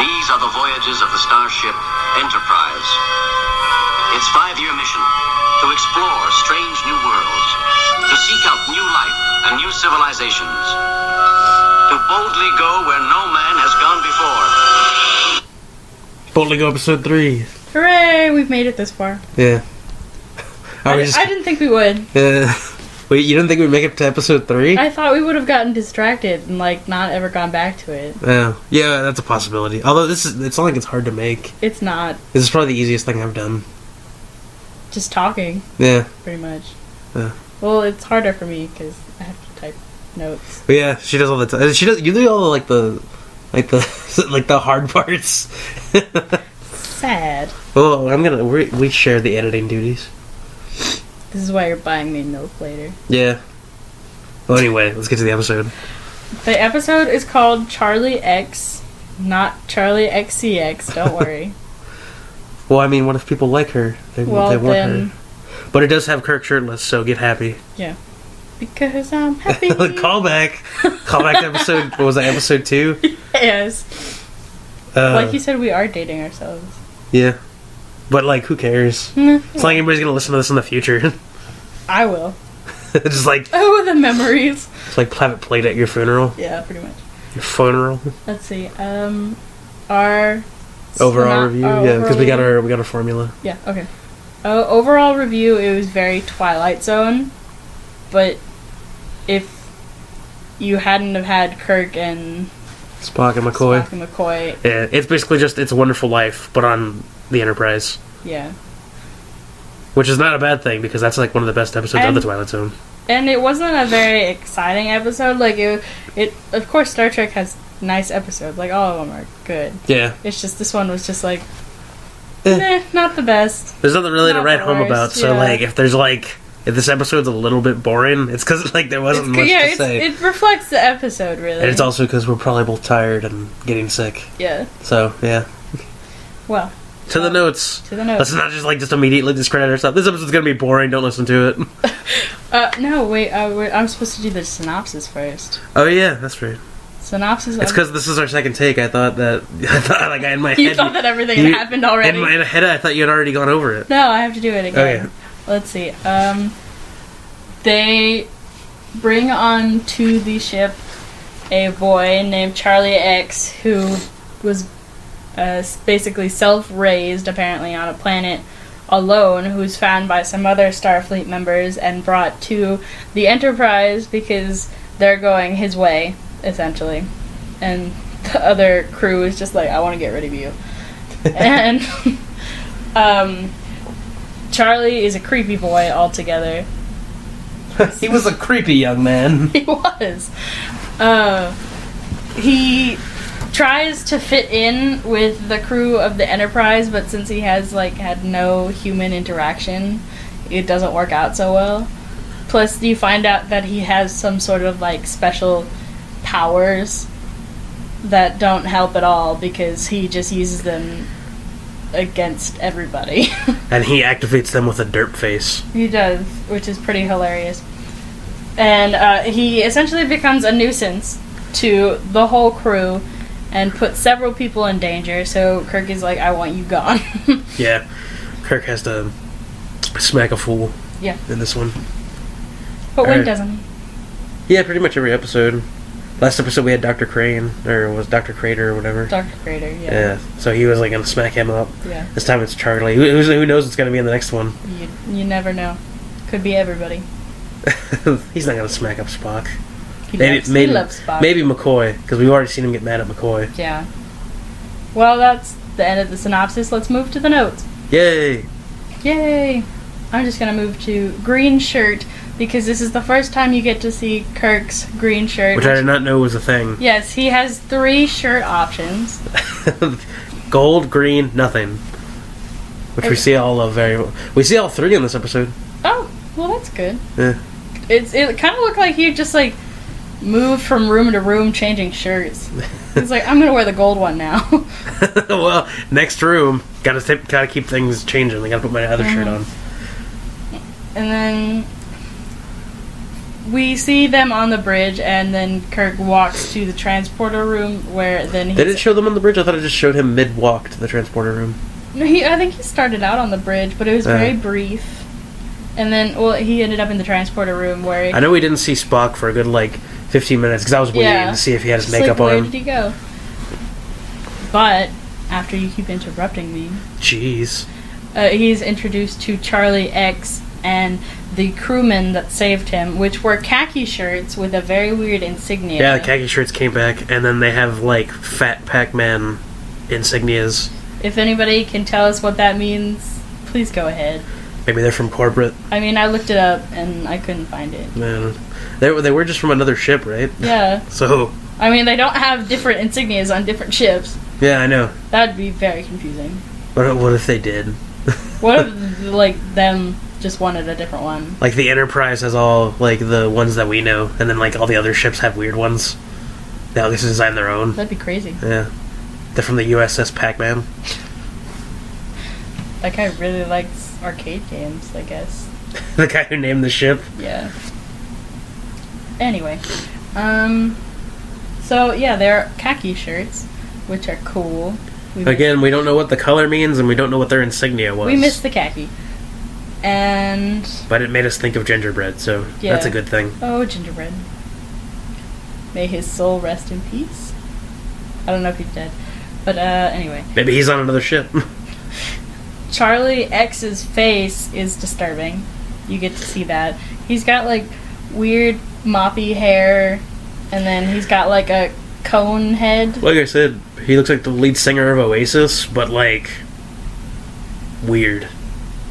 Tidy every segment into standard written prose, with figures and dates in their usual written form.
These are the voyages of the starship Enterprise. Its 5-year mission: to explore strange new worlds, to seek out new life and new civilizations, to boldly go where no man has gone before. Boldly Go episode 3. Hooray! We've made it this far. Yeah. I didn't think we would. Wait, you didn't think we'd make it to episode 3? I thought we would have gotten distracted and not ever gone back to it. Yeah, that's a possibility. Although it's not like it's hard to make. It's not. This is probably the easiest thing I've done. Just talking. Yeah. Pretty much. Yeah. Well, it's harder for me because I have to type notes. But yeah, she does all the time. You do all the the hard parts. Sad. Well, we share the editing duties. This is why you're buying me milk later. Yeah. Well, anyway, let's get to the episode. The episode is called Charlie X, not Charlie XCX. Don't worry. Well, I mean, what if people like her? They want her. But it does have Kirk shirtless, so get happy. Yeah. Because I'm happy. Callback to episode. What was that? Episode 2. Yes. Like you said, we are dating ourselves. Yeah. But, who cares? It's like anybody's gonna listen to this in the future. I will. Just Oh, the memories. It's like have it played at your funeral. Yeah, pretty much. Your funeral. Let's see. Our overall review. Yeah, because we got our formula. Yeah. Okay. Overall review. It was very Twilight Zone, but if you hadn't have had Kirk and Spock and McCoy. Yeah, it's basically just It's a Wonderful Life, but on the Enterprise. Yeah. Which is not a bad thing, because that's one of the best episodes of the Twilight Zone. And it wasn't a very exciting episode. It of course, Star Trek has nice episodes. All of them are good. Yeah. It's just this one was just not the best. There's nothing really to write home about. So if there's if this episode's a little bit boring, it's because there wasn't much to say. It reflects the episode, really. And it's also because we're probably both tired and getting sick. Yeah. So yeah. Well. To the notes. Let's not just immediately discredit ourselves. This episode's gonna be boring. Don't listen to it. No, wait. I'm supposed to do the synopsis first. Oh yeah, that's right. Synopsis. It's because this is our second take. I thought in my head. You thought that everything had happened already. In my head, I thought you had already gone over it. No, I have to do it again. Okay. Let's see. They bring on to the ship a boy named Charlie X, who was basically self-raised, apparently, on a planet alone, who's found by some other Starfleet members and brought to the Enterprise because they're going his way, essentially. And the other crew is just I want to get rid of you. And Charlie is a creepy boy altogether. He was a creepy young man. He was. He tries to fit in with the crew of the Enterprise, but since he has had no human interaction, it doesn't work out so well. Plus, you find out that he has some sort of special powers that don't help at all because he just uses them against everybody. And he activates them with a derp face. He does, which is pretty hilarious. And he essentially becomes a nuisance to the whole crew and puts several people in danger, so Kirk is I want you gone. Yeah. Kirk has to smack a fool. Yeah. In this one. But when doesn't he? Yeah, pretty much every episode. Last episode we had Dr. Crane, or it was Dr. Crater or whatever. Dr. Crater, yeah. Yeah, so he was gonna smack him up. Yeah. This time it's Charlie. Who knows what's gonna be in the next one? You never know. Could be everybody. He's not gonna smack up Spock. He loves Spock. Maybe McCoy, because we've already seen him get mad at McCoy. Yeah. Well, that's the end of the synopsis. Let's move to the notes. Yay! Yay! I'm just gonna move to green shirt, because this is the first time you get to see Kirk's green shirt. Which I did not know was a thing. Yes, he has 3 shirt options. Gold, green, nothing. Which we see all of very well. We see all 3 in this episode. Oh, well that's good. Yeah. It kind of looked like he just moved from room to room changing shirts. He's I'm gonna wear the gold one now. Well, next room, gotta keep things changing. I gotta put my other shirt on. And then we see them on the bridge, and then Kirk walks to the transporter room, where then Did it show them on the bridge? I thought it just showed him mid-walk to the transporter room. No, I think he started out on the bridge, but it was very brief. And then, he ended up in the transporter room where... I know we didn't see Spock for a good, 15 minutes, because I was waiting to see if he had his makeup on where him. Did he go? But, after you keep interrupting me... Jeez. He's introduced to Charlie X and the crewmen that saved him, which were khaki shirts with a very weird insignia. Yeah, the khaki shirts came back, and then they have, Fat Pac-Man insignias. If anybody can tell us what that means, please go ahead. Maybe they're from corporate. I mean, I looked it up, and I couldn't find it. Man. They were just from another ship, right? Yeah. So... I mean, they don't have different insignias on different ships. Yeah, I know. That'd be very confusing. What if they did? What if, them just wanted a different one? Like, the Enterprise has all, the ones that we know, and then, all the other ships have weird ones. They all get to design their own. That'd be crazy. Yeah. They're from the USS Pac-Man. That guy really likes arcade games, I guess. The guy who named the ship? Yeah. Anyway. So, yeah, they're khaki shirts, which are cool. Again, we don't know what the color means, and we don't know what their insignia was. We missed the khaki. But it made us think of gingerbread, so that's a good thing. Oh, gingerbread. May his soul rest in peace. I don't know if he's dead. But, anyway. Maybe he's on another ship. Charlie X's face is disturbing. You get to see that. He's got, weird moppy hair, and then he's got, a cone head. Like I said, he looks like the lead singer of Oasis, but, weird.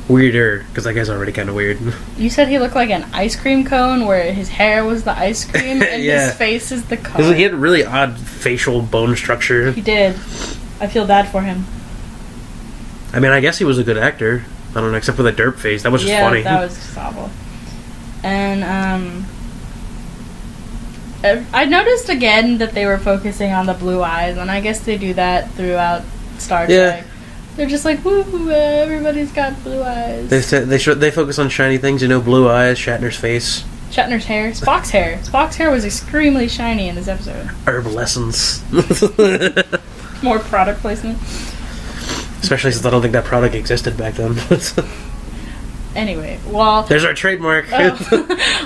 Weirder, because that guy's already kind of weird. You said he looked like an ice cream cone, where his hair was the ice cream, and his face is the cone. He had really odd facial bone structure. He did. I feel bad for him. I mean, I guess he was a good actor. I don't know, except for the derp face. That was just funny. Yeah, that was just awful. And, I noticed again that they were focusing on the blue eyes, and I guess they do that throughout Star Trek. Yeah. They're just like, woo, everybody's got blue eyes. They focus on shiny things, blue eyes, Shatner's face. Shatner's hair. Spock's hair. Spock's hair was extremely shiny in this episode. Herb lessons. More product placement. Especially since I don't think that product existed back then. Anyway, while... There's our trademark.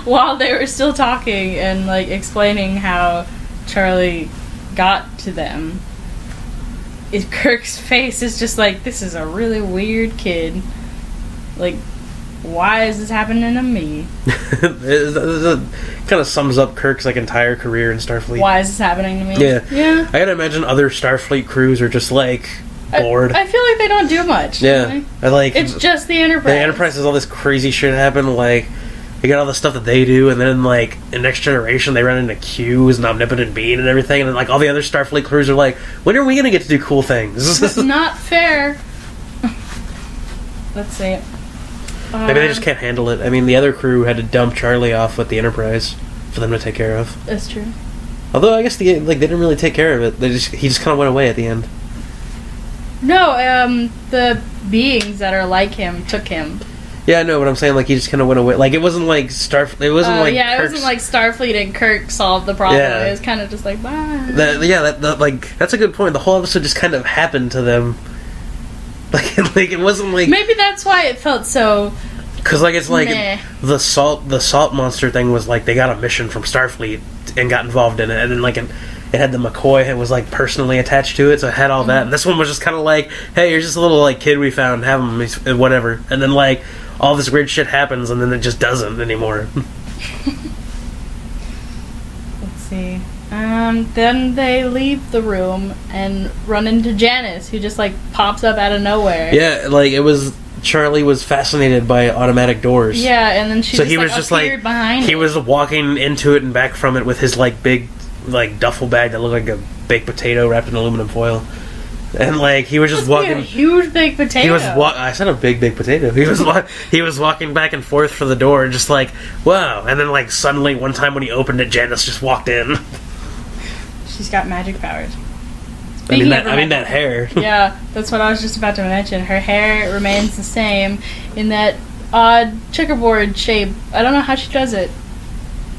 While they were still talking and, explaining how Charlie got to them, Kirk's face is just this is a really weird kid. Why is this happening to me? It kind of sums up Kirk's entire career in Starfleet. Why is this happening to me? Yeah. I gotta imagine other Starfleet crews are just bored. I feel like they don't do much. Yeah. It's just the Enterprise. The Enterprise has all this crazy shit happen, they got all the stuff that they do, and then, in Next Generation, they run into Q's and Omnipotent Being and everything, and then, all the other Starfleet crews are when are we gonna get to do cool things? That's not fair. Let's see. Maybe they just can't handle it. I mean, the other crew had to dump Charlie off with the Enterprise for them to take care of. That's true. Although, I guess, they didn't really take care of it. He just kind of went away at the end. No, the beings that are like him took him. Yeah, I know, but I'm saying, he just kind of went away. It wasn't like Starfleet. It wasn't like yeah, Kirk's... it wasn't like Starfleet and Kirk solved the problem. Yeah. It was kind of just bye. That's a good point. The whole episode just kind of happened to them. It wasn't like... Maybe that's why it felt so... Because, it's meh. the salt monster thing was, they got a mission from Starfleet and got involved in it, and then, it had the McCoy, it was, personally attached to it, so it had all that. And this one was just kind of hey, you're just a little, kid we found, have him, whatever. And then, all this weird shit happens, and then it just doesn't anymore. Let's see. Then they leave the room and run into Janice, who just, pops up out of nowhere. Yeah, it was... Charlie was fascinated by automatic doors. Yeah, and then she appeared behind he it. was walking into it and back from it with his, big... duffel bag that looked like a baked potato wrapped in aluminum foil, and he was just walking. A huge baked potato. He was. I said a big baked potato. He was walking back and forth for the door, just wow. And then suddenly one time when he opened it, Janice just walked in. She's got magic powers. I mean that hair. Yeah, that's what I was just about to mention. Her hair remains the same in that odd checkerboard shape. I don't know how she does it.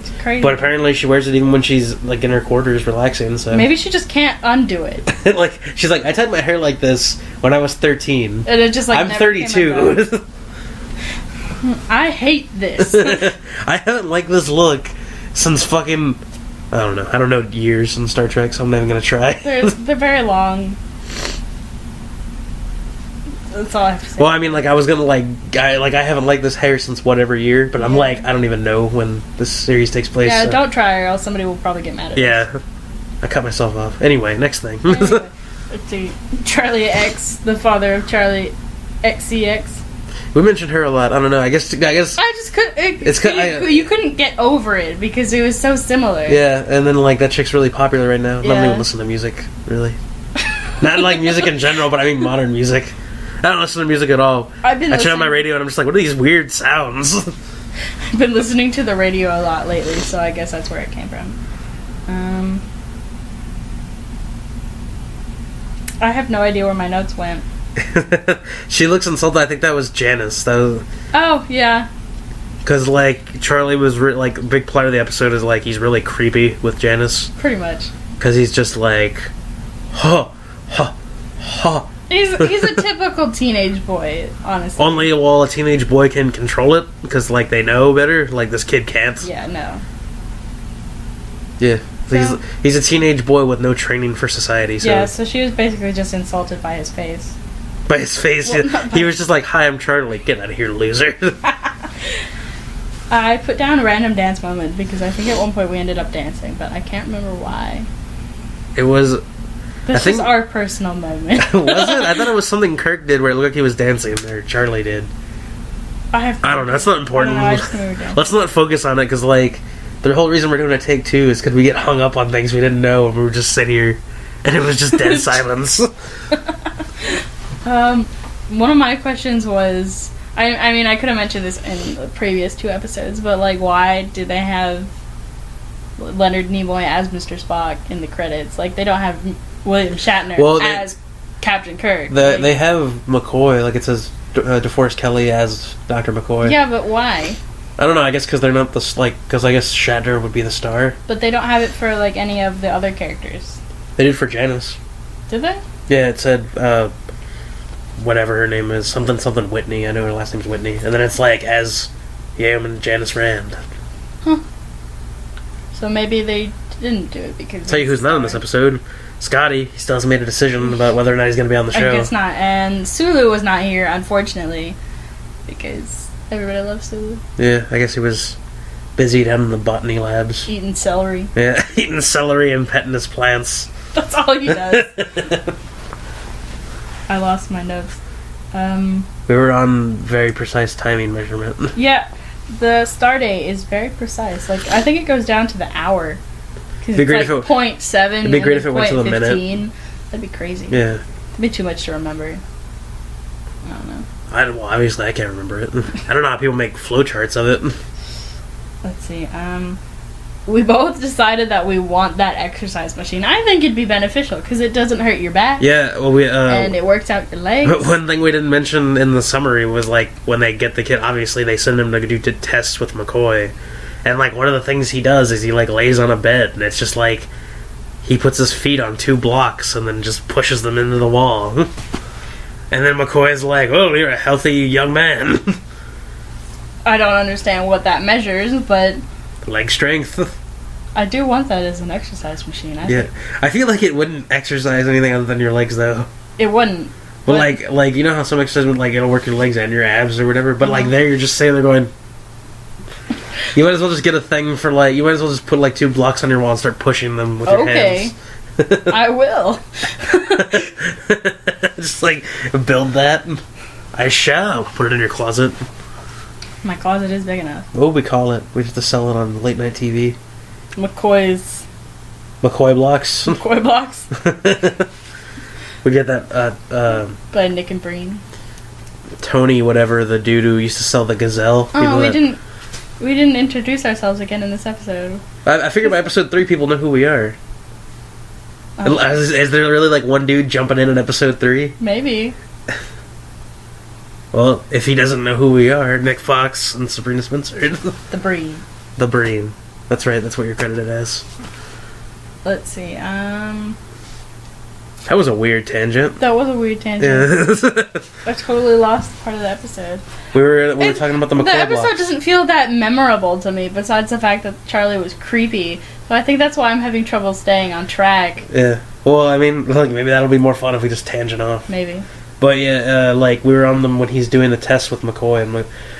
It's crazy. But apparently she wears it even when she's like in her quarters relaxing. So maybe she just can't undo it. like she's like, I tied my hair like this when I was 13. And it just like I'm never 32. came I hate this. I haven't liked this look since fucking I don't know years in Star Trek, so I'm not even gonna try. They're very long. That's all I have to say. Well, I mean, like I was gonna I haven't liked this hair since whatever year, but I'm like I don't even know when this series takes place. Yeah, so. don't try or else somebody will probably get mad at us. Yeah, I cut myself off. Anyway, next thing. Anyway, let's see. Charlie X, the father of Charlie XCX. We mentioned her a lot. I don't know. I guess. I just couldn't. You couldn't get over it because it was so similar. Yeah, and then like that chick's really popular right now. I don't Yeah. even listen to music, really. Not like music in general, but I mean modern music. I don't listen to music at all. I turn on my radio and I'm just like, what are these weird sounds? I've been listening to the radio a lot lately, so I guess that's where it came from. I have no idea where my notes went. She looks insulted. I think that was Janice. Oh, yeah. Because, like, Charlie was, like, a big part of the episode is, like, he's really creepy with Janice. Pretty much. Because he's just like, huh, huh, huh. He's a typical teenage boy, honestly. Only while a teenage boy can control it, because, like, they know better. Like, this kid can't. Yeah, no. Yeah. So, he's a teenage boy with no training for society. So. Yeah, so she was basically just insulted by his face. By his face, Well, he was just like, "Hi, I'm Charlie. Get out of here, loser." I put down a random dance moment because I think at one point we ended up dancing, but I can't remember why. It was. This was our personal moment. Was it? I thought it was something Kirk did where it looked like he was dancing, or Charlie did. I don't know. That's not important. I just knew we were dancing. Let's not focus on it because, like, the whole reason we're doing a take two is because we get hung up on things we didn't know, and we were just sitting here, and it was just dead silence. One of my questions was, I mean, I could have mentioned this in the previous 2 episodes, but, like, why do they have Leonard Nimoy as Mr. Spock in the credits? Like, they don't have William Shatner as Captain Kirk. They have McCoy, like, it says DeForest Kelly as Dr. McCoy. Yeah, but why? I don't know, I guess because they're not because I guess Shatner would be the star. But they don't have it for, like, any of the other characters. They did for Janice. Did they? Yeah, it said, whatever her name is, something Whitney. I know her last name's Whitney. And then it's like, as Yam and Janice Rand. Huh. So maybe they didn't do it because... Tell you who's not in this episode. Scotty. He still hasn't made a decision about whether or not he's going to be on the show. I guess not. And Sulu was not here, unfortunately, because everybody loves Sulu. Yeah, I guess he was busy down in the botany labs. Eating celery. Yeah, eating celery and petting his plants. That's all he does. I lost my notes. We were on very precise timing measurement. Yeah, the star date is very precise. Like, I think it goes down to the hour. Because it's like 0.7. It'd be great if it went to the 15. minute. That'd be crazy. Yeah. It'd be too much to remember. I don't know. Well, obviously I can't remember it. I don't know how people make flowcharts of it. Let's see. We both decided that we want that exercise machine. I think it'd be beneficial because it doesn't hurt your back. Yeah, well, and it works out your legs. One thing we didn't mention in the summary was, like, when they get the kid, obviously they send him to do tests with McCoy. And, like, one of the things he does is he, like, lays on a bed, and it's just, like, he puts his feet on 2 blocks and then just pushes them into the wall. And then McCoy's like, oh, you're a healthy young man. I don't understand what that measures, but... Leg strength. I do want that as an exercise machine. I feel like it wouldn't exercise anything other than your legs, though. It wouldn't. But like you know how some exercise would, like, it'll work your legs and your abs or whatever, but like there you're just sitting there going... You might as well just get a thing for, like, you might as well just put, like, 2 blocks on your wall and start pushing them with your hands. I will. Just, like, build that. I shall. Put it in your closet. My closet is big enough. What would we call it? We have to sell it on late night TV. McCoy blocks. McCoy blocks. We get that, by Nick and Breen. Tony, whatever, the dude who used to sell the Gazelle. Oh, we didn't introduce ourselves again in this episode. I figured by episode 3 people know who we are. Oh. Is there really, like, one dude jumping in episode 3? Maybe. Well, if he doesn't know who we are, Nick Fox and Sabrina Spencer. The Breen. The Breen. That's right. That's what you're credited as. Let's see. That was a weird tangent. That was a weird tangent. Yeah. I totally lost part of the episode. we were talking about the McCoy The episode blocks. doesn't feel that memorable to me, besides the fact that Charlie was creepy. So I think that's why I'm having trouble staying on track. Yeah. Well, I mean, look, maybe that'll be more fun if we just tangent off. Maybe. But yeah, like we were on them when he's doing the test with McCoy,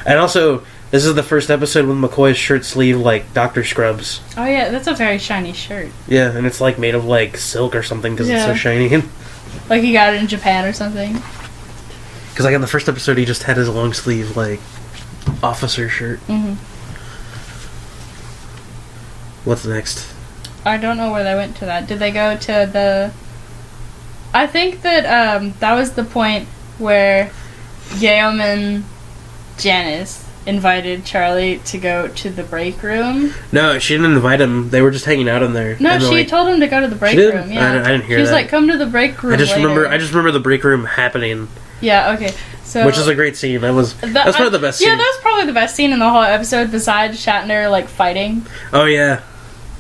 and also this is the first episode with McCoy's shirt sleeve like Dr. Scrubs. Oh yeah, that's a very shiny shirt. Yeah, and it's like made of like silk or something because it's so Yeah. shiny. Like he got it in Japan or something. Because like in the first episode, he just had his long sleeve like officer shirt. Mm-hmm. What's next? I don't know where they went to that. Did they go to the... I think that that was the point where Yeoman Janice invited Charlie to go to the break room. No, she didn't invite him. They were just hanging out in there. No, And, she like, told him to go to the break she did? room. Yeah, I didn't hear She was that. like, "Come to the break room." I just later. remember the break room happening, Yeah. Okay. So. which is a great scene. That's probably the best scene. Yeah, that was probably the best scene in the whole episode, besides Shatner like fighting. Oh yeah.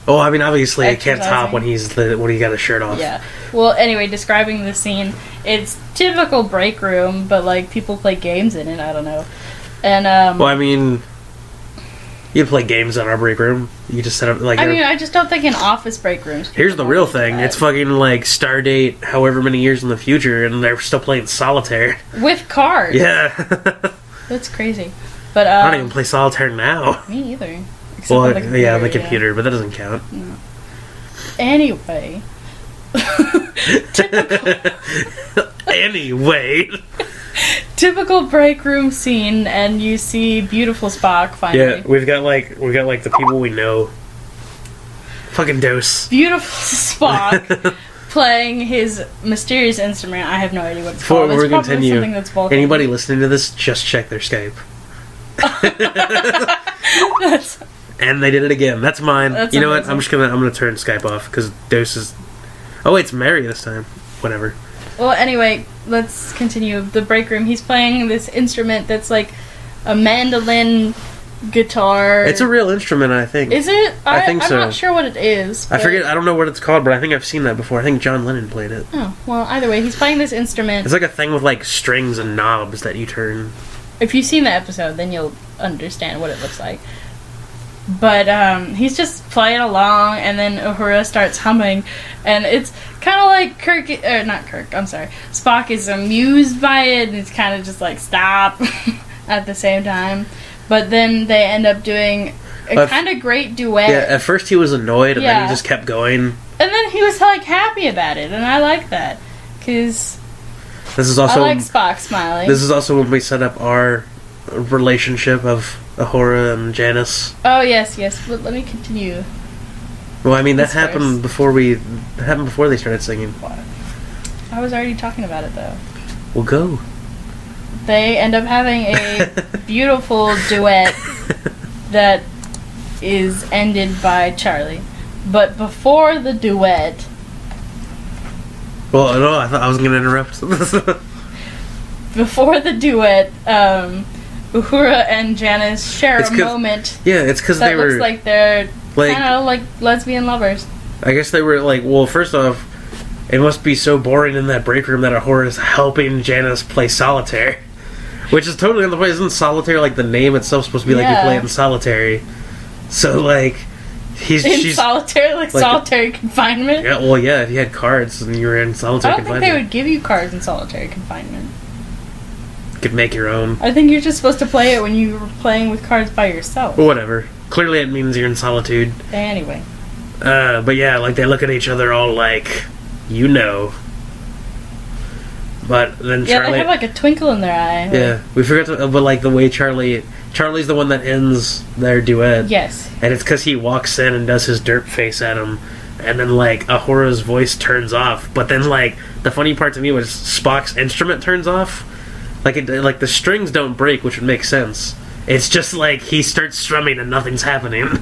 Oh, I mean, obviously, it can't top Exercising. when he got his shirt off. Yeah. Well, anyway, describing the scene, it's typical break room, but like people play games in it. I don't know. And Well, I mean, you play games in our break room. You just set up like. I mean, I just don't think in office break rooms. Here's the people real do thing. that. It's fucking like Stardate, however many years in the future, and they're still playing solitaire. with cards. Yeah. That's crazy. But I don't even play solitaire now. me either. Except Well, on the computer, yeah, the computer, but that doesn't count. No. Anyway. Anyway. Typical break room scene, and you see beautiful Spock finally. Yeah, we got like the people we know. Fucking Dose. Beautiful Spock playing his mysterious instrument. I have no idea what it's Before called. It's we probably continue, something that's Vulcan. anybody listening to this, just check their Skype. That's, And they did it again. That's mine. That's you know amazing. what? I'm gonna turn Skype off because Dose is. Oh, wait, it's Mary this time. Whatever. well, anyway, let's continue. The break room. He's playing this instrument that's like a mandolin guitar. It's a real instrument, I think. Is it? I think so. I'm not sure what it is. I but- forget. I don't know what it's called, but I think I've seen that before. I think John Lennon played it. Oh, well, either way, he's playing this instrument. It's like a thing with like strings and knobs that you turn. If you've seen the episode, then you'll understand what it looks like. But he's just playing along, and then Uhura starts humming, and it's kind of like Spock is amused by it, and it's kind of just like, stop, at the same time. But then they end up doing a kind of great duet. Yeah, at first he was annoyed, and then Yeah. he just kept going. And then he was like happy about it, and I like that. Because This is I also like Spock smiling. this is also when we set up our relationship of Uhura and Janice. Oh, yes, but let me continue. Well, I mean that This happened before they started singing. I was already talking about it, though. Well, go. They end up having a beautiful duet that is ended by Charlie. But before the duet, Well, no, I thought I was going to interrupt. Uhura and Janice share It's a 'cause- moment Yeah, it's because that they looks were like they're like. kind of like lesbian lovers. I guess they were like. Well, first off, it must be so boring in that break room that Uhura is helping Janice play solitaire, which is totally on the point. Isn't solitaire like the name itself supposed to be like you Yeah. play it in solitary? So like, she's Solitary, like solitary confinement. yeah. Well, yeah. If you had cards and you were in I solitary don't think confinement, they would give you cards in solitary confinement. you could make your own. I think you're just supposed to play it when you were playing with cards by yourself. Or whatever. Clearly, it means you're in solitude. Anyway. But yeah, like they look at each other all like, you know. But then Yeah, Charlie, they have like a twinkle in their eye. yeah, we forgot to. But like the way Charlie's the one that ends their duet. Yes. And it's because he walks in and does his derp face at him, and then like Ahura's voice turns off. But then like the funny part to me was Spock's instrument turns off. Like like the strings don't break, which would make sense. It's just like he starts strumming and nothing's happening.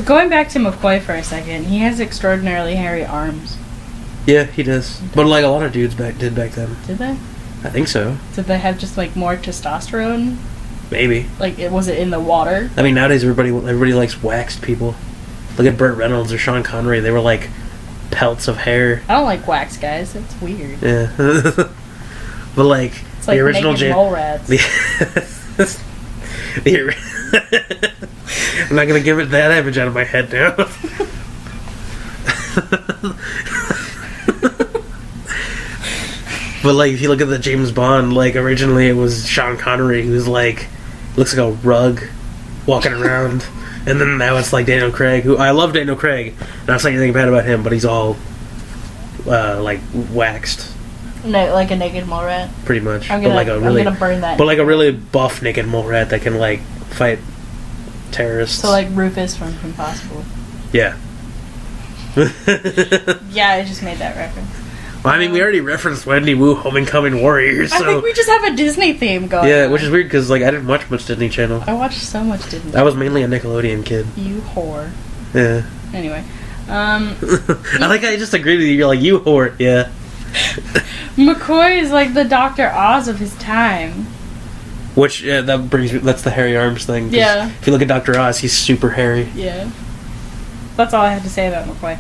Going back to McCoy for a second, he has extraordinarily hairy arms. Yeah, he does. But like a lot of dudes did back then. Did they? I think so. Did they have just like more testosterone Maybe. Like, was it in the water? I mean, nowadays everybody likes waxed people. Look at Burt Reynolds or Sean Connery. They were like pelts of hair. I don't like wax guys. It's weird. Yeah. But like, It's like the original naked mole rats. I'm not gonna give it that image out of my head now. But like, if you look at the James Bond, like originally it was Sean Connery, who's like looks like a rug walking around, and then now it's like Daniel Craig, who I love Daniel Craig. Not saying anything bad about him, but he's all like waxed. No, like a naked mole rat. Pretty much. I'm gonna burn that. But like a really buff naked mole rat that can like fight terrorists. So like Rufus from Impossible. Yeah. Yeah, I just made that reference. Well, I mean, we already referenced Wendy Wu, Homecoming Warriors. So. I think we just have a Disney theme going. Yeah, on. which is weird because like I didn't watch much Disney Channel. I watched so much Disney. I was mainly a Nickelodeon kid. You whore. Yeah. Anyway, I like I just agreed with you. You're like, you whore. Yeah. McCoy is like the Dr. Oz of his time. Which that's the hairy arms thing. 'Cause Yeah. If you look at Dr. Oz, he's super hairy. Yeah. That's all I had to say about McCoy.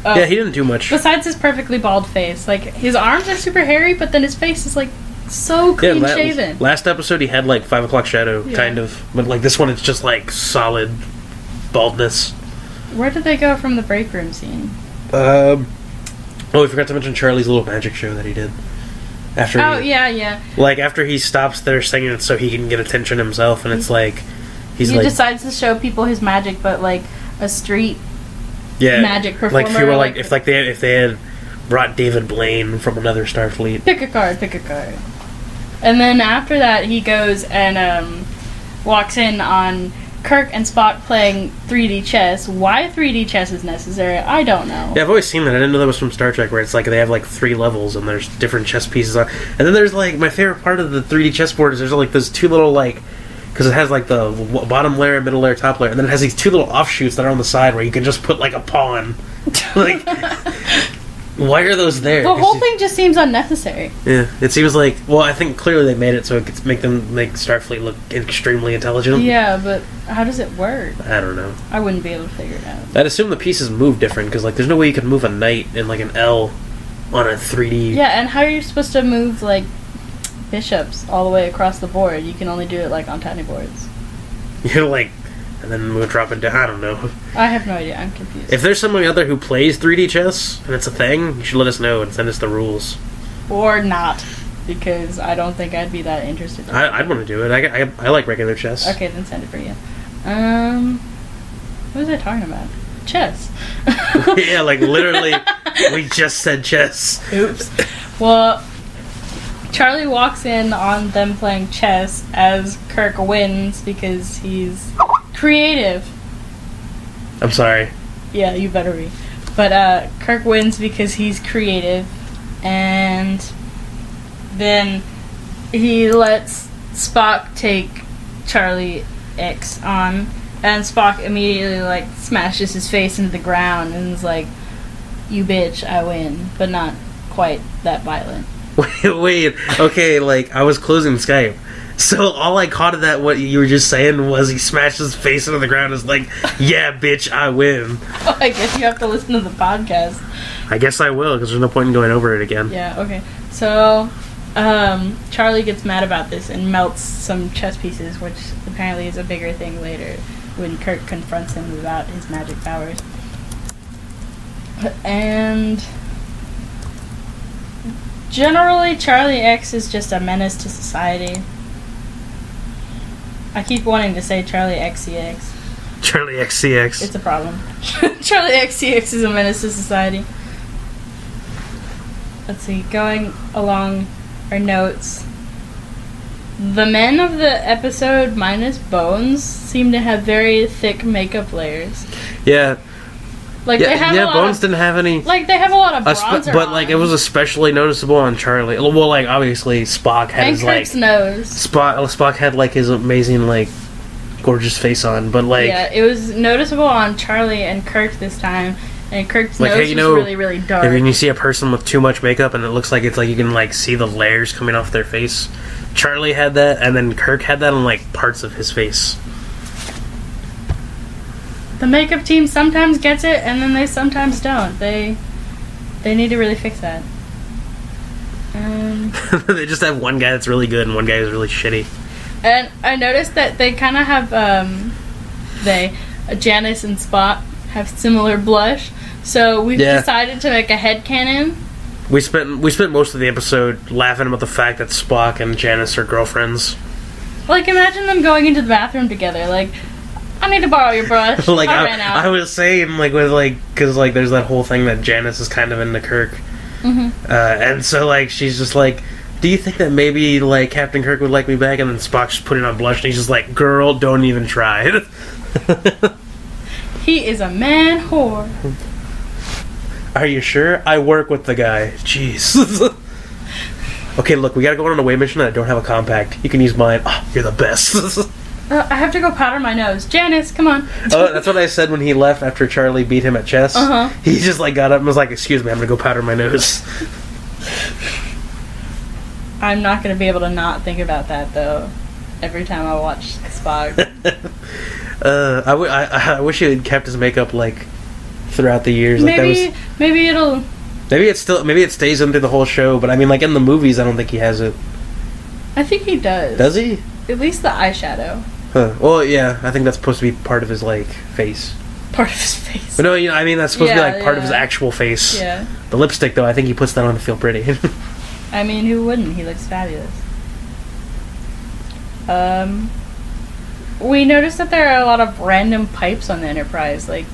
Yeah, he didn't do much. Besides his perfectly bald face. Like, his arms are super hairy, but then his face is, like, so clean shaven. Last episode, he had, like, 5 o'clock shadow, kind of. But, like, this one, it's just, like, solid baldness. Where did they go from the break room scene? Oh, we forgot to mention Charlie's little magic show that he did. Yeah. Like, after he stops there singing it so he can get attention himself, and it's like... He decides to show people his magic, but, like, a street... magic performer. Like if you were like if they had brought David Blaine from another Starfleet. Pick a card. And then after that he goes and walks in on Kirk and Spock playing 3D chess. Why 3D chess is necessary, I don't know. Yeah, I've always seen that. I didn't know that was from Star Trek, where it's like they have like 3 levels and there's different chess pieces on. And then there's like my favorite part of the 3D chessboard is there's like those 2 little like. Because it has, like, the bottom layer, middle layer, top layer. And then it has these 2 little offshoots that are on the side where you can just put, like, a pawn. Like, why are those there? The whole thing just seems unnecessary. Yeah, it seems like... Well, I think clearly they made it so it could make Starfleet look extremely intelligent. Yeah, but how does it work? I don't know. I wouldn't be able to figure it out. I'd assume the pieces move different, because, like, there's no way you can move a knight in, like, an L on a 3D... Yeah, and how are you supposed to move, like... bishops all the way across the board? You can only do it like on tiny boards. You're like, and then we'll drop it down. I don't know. I have no idea. I'm confused. If there's someone out there who plays 3D chess and it's a thing, you should let us know and send us the rules. Or not, because I don't think I'd be that interested. I'd want to do it. I like regular chess. Okay, then send it for you. What was I talking about? Chess. Yeah, like literally, we just said chess. Oops. Well. Charlie walks in on them playing chess as Kirk wins because he's creative. I'm sorry. Yeah, you better be. But Kirk wins because he's creative, and then he lets Spock take Charlie X on, and Spock immediately like smashes his face into the ground and is like, "You bitch, I win," but not quite that violent. Wait, okay, like, I was closing Skype. So all I caught of that, what you were just saying, was he smashed his face into the ground and was like, yeah, bitch, I win. Oh, I guess you have to listen to the podcast. I guess I will, because there's no point in going over it again. Yeah, okay. So, Charlie gets mad about this and melts some chess pieces, which apparently is a bigger thing later when Kirk confronts him about his magic powers. And... generally, Charlie X is just a menace to society. I keep wanting to say Charlie XCX. Charlie XCX. It's a problem. Charlie XCX is a menace to society. Let's see, going along our notes. The men of the episode, minus Bones, seem to have very thick makeup layers. Yeah. Like they have a lot Bones of, didn't have any. Like they have a lot of bronzer but on. like it was especially noticeable on Charlie. Well, like obviously Spock had and his Kirk's like nose. Spock had like his amazing like gorgeous face on, but like yeah, it was noticeable on Charlie and Kirk this time, and Kirk's like, nose hey, you was know, really really dark. When you see a person with too much makeup and it looks like it's like you can like see the layers coming off their face, Charlie had that, and then Kirk had that on like parts of his face. The makeup team sometimes gets it, and then they sometimes don't. They need to really fix that. They just have one guy that's really good and one guy who's really shitty. And I noticed that they kind of have, Janice and Spock have similar blush. So we've decided to make a headcanon. We spent most of the episode laughing about the fact that Spock and Janice are girlfriends. Like, imagine them going into the bathroom together. Like, I need to borrow your brush. Like I ran out. I was saying, like, with like, because like there's that whole thing that Janice is kind of into Kirk, and so like she's just like, do you think that maybe like Captain Kirk would like me back? And then Spock's just putting on blush, and he's just like, girl, don't even try. He is a man whore. Are you sure? I work with the guy. Jeez. Okay, look, we gotta go on an away mission and I don't have a compact. You can use mine. Oh, you're the best. I have to go powder my nose. Janice, come on. Oh, that's what I said when he left after Charlie beat him at chess. He just like got up and was like, excuse me, I'm gonna go powder my nose. I'm not gonna be able to not think about that, though, every time I watch Spock. I wish he had kept his makeup like throughout the years. Like, maybe it'll. Maybe it stays under the whole show, but I mean, like in the movies, I don't think he has it. I think he does. Does he? At least the eyeshadow. Huh. Well, yeah, I think that's supposed to be part of his like face. Part of his face. But no, you know, I mean that's supposed to be like part of his actual face. Yeah. The lipstick, though, I think he puts that on to feel pretty. I mean, who wouldn't? He looks fabulous. We noticed that there are a lot of random pipes on the Enterprise, like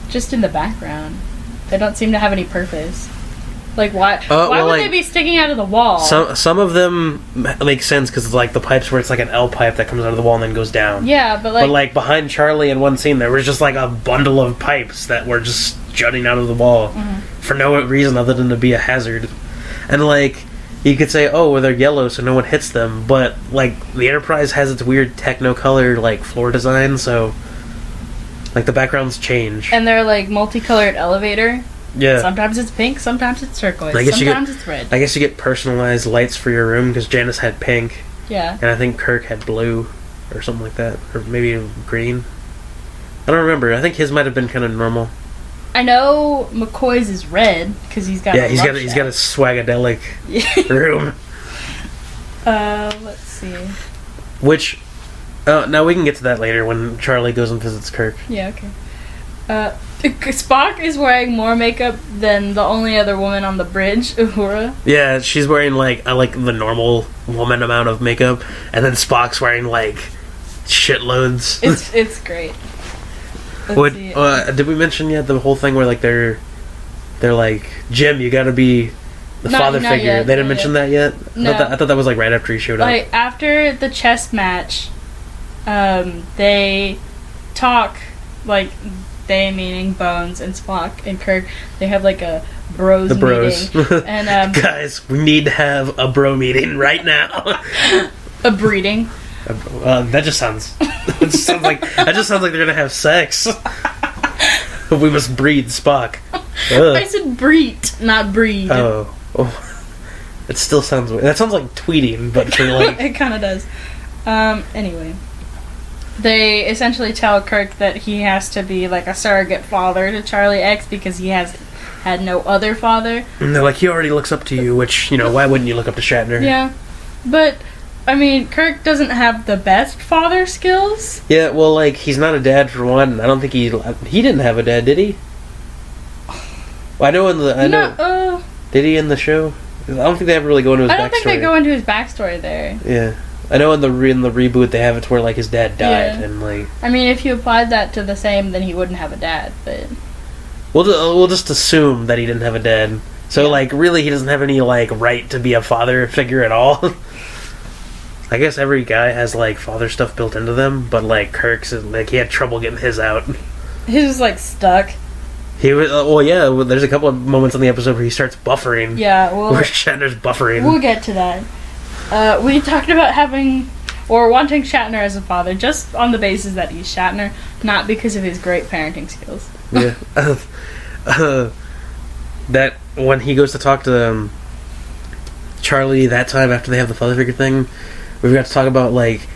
just in the background. They don't seem to have any purpose. Like, why would they be sticking out of the wall? Some of them make sense because it's like the pipes where it's like an L pipe that comes out of the wall and then goes down. Yeah, but like behind Charlie in one scene, there was just like a bundle of pipes that were just jutting out of the wall for no reason other than to be a hazard. And like, you could say, oh, well, they're yellow, so no one hits them. But like, the Enterprise has its weird technicolor like floor design, so like the backgrounds change. And they're like multicolored elevator. Yeah. Sometimes it's pink, sometimes it's turquoise, sometimes it's red. I guess you get personalized lights for your room because Janice had pink. Yeah. And I think Kirk had blue or something like that. Or maybe green. I don't remember. I think his might have been kind of normal. I know McCoy's is red because he's got he's got a swagadelic room. Let's see. Which, now we can get to that later when Charlie goes and visits Kirk. Yeah, okay. Spock is wearing more makeup than the only other woman on the bridge, Uhura. Yeah, she's wearing like the normal woman amount of makeup, and then Spock's wearing like shitloads. It's great. Did we mention yet the whole thing where like they're like, Jim, you got to be the father figure? Yet, they didn't mention that yet. No. I thought that was like right after he showed up. Like after the chess match, they talk like. They meaning Bones and Spock and Kirk. They have like a bros meeting. And guys, we need to have a bro meeting right now. A breeding. That just sounds like they're gonna have sex. We must breed Spock. I said breed, not breed. Oh, it still sounds weird. That sounds like tweeting, but for like it kind of does. Anyway. They essentially tell Kirk that he has to be like a surrogate father to Charlie X because he has had no other father. And they're like, he already looks up to you, which, you know, why wouldn't you look up to Shatner? Yeah. But, I mean, Kirk doesn't have the best father skills. Yeah, well, like, he's not a dad for one. I don't think he didn't have a dad, did he? Well, did he in the show? I don't think they ever really go into his backstory. I don't think they go into his backstory there. Yeah. I know in the reboot they have it to where like his dad died and like. I mean, if you applied that to the same, then he wouldn't have a dad. But we'll just assume that he didn't have a dad. So like, really, he doesn't have any like right to be a father figure at all. I guess every guy has like father stuff built into them, but like Kirk's like he had trouble getting his out. He was like stuck. He was there's a couple of moments in the episode where he starts buffering. Yeah, where Shatner's buffering. We'll get to that. We talked about wanting Shatner as a father just on the basis that he's Shatner, not because of his great parenting skills. Yeah. That when he goes to talk to Charlie that time after they have the father figure thing, we got to talk about like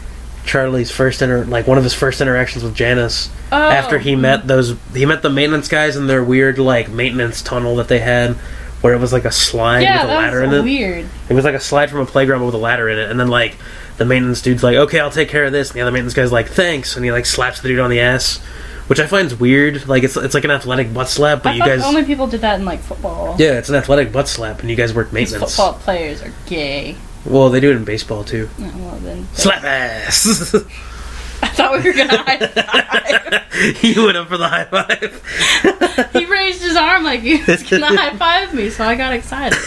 Charlie's one of his first interactions with Janice after he met the maintenance guys in their weird like maintenance tunnel that they had, where it was like a slide with a ladder in it. Weird. It was like a slide from a playground with a ladder in it, and then like the maintenance dude's like, "Okay, I'll take care of this," and the other maintenance guy's like, "Thanks," and he like slaps the dude on the ass, which I find weird. Like it's like an athletic butt slap, but I thought only people did that in like football. Yeah, it's an athletic butt slap, and you guys work maintenance. Football players are gay. Well, they do it in baseball too. Oh, well then. Slap ass. I thought we were gonna high five. He went up for the high five. He raised his arm like he was gonna high five me, so I got excited.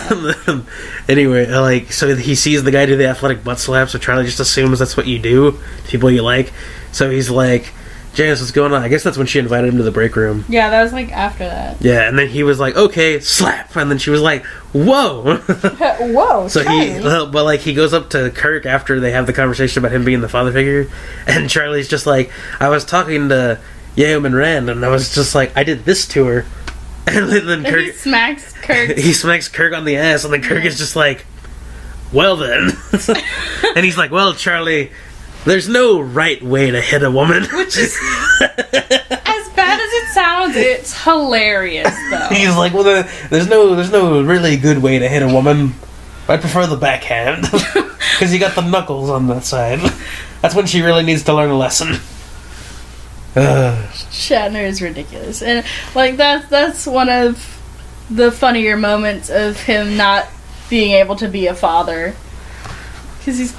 Anyway, like, so he sees the guy do the athletic butt slap, so Charlie just assumes that's what you do to people you like. So he's like, "Janice, what's going on?" I guess that's when she invited him to the break room. Yeah, that was like after that. Yeah, and then he was like, "Okay, slap," and then she was like, "Whoa!" Whoa! So but like he goes up to Kirk after they have the conversation about him being the father figure, and Charlie's just like, "I was talking to Yam and Rand, and I was just like, I did this to her," and then Kirk he smacks Kirk. He smacks Kirk on the ass, and then Kirk is just like, "Well then," and he's like, "Well, Charlie, there's no right way to hit a woman." Which is, as bad as it sounds, it's hilarious though. He's like, "Well, there's no really good way to hit a woman. I prefer the backhand because you got the knuckles on that side. That's when she really needs to learn a lesson." Shatner is ridiculous, and like that's one of the funnier moments of him not being able to be a father because he's.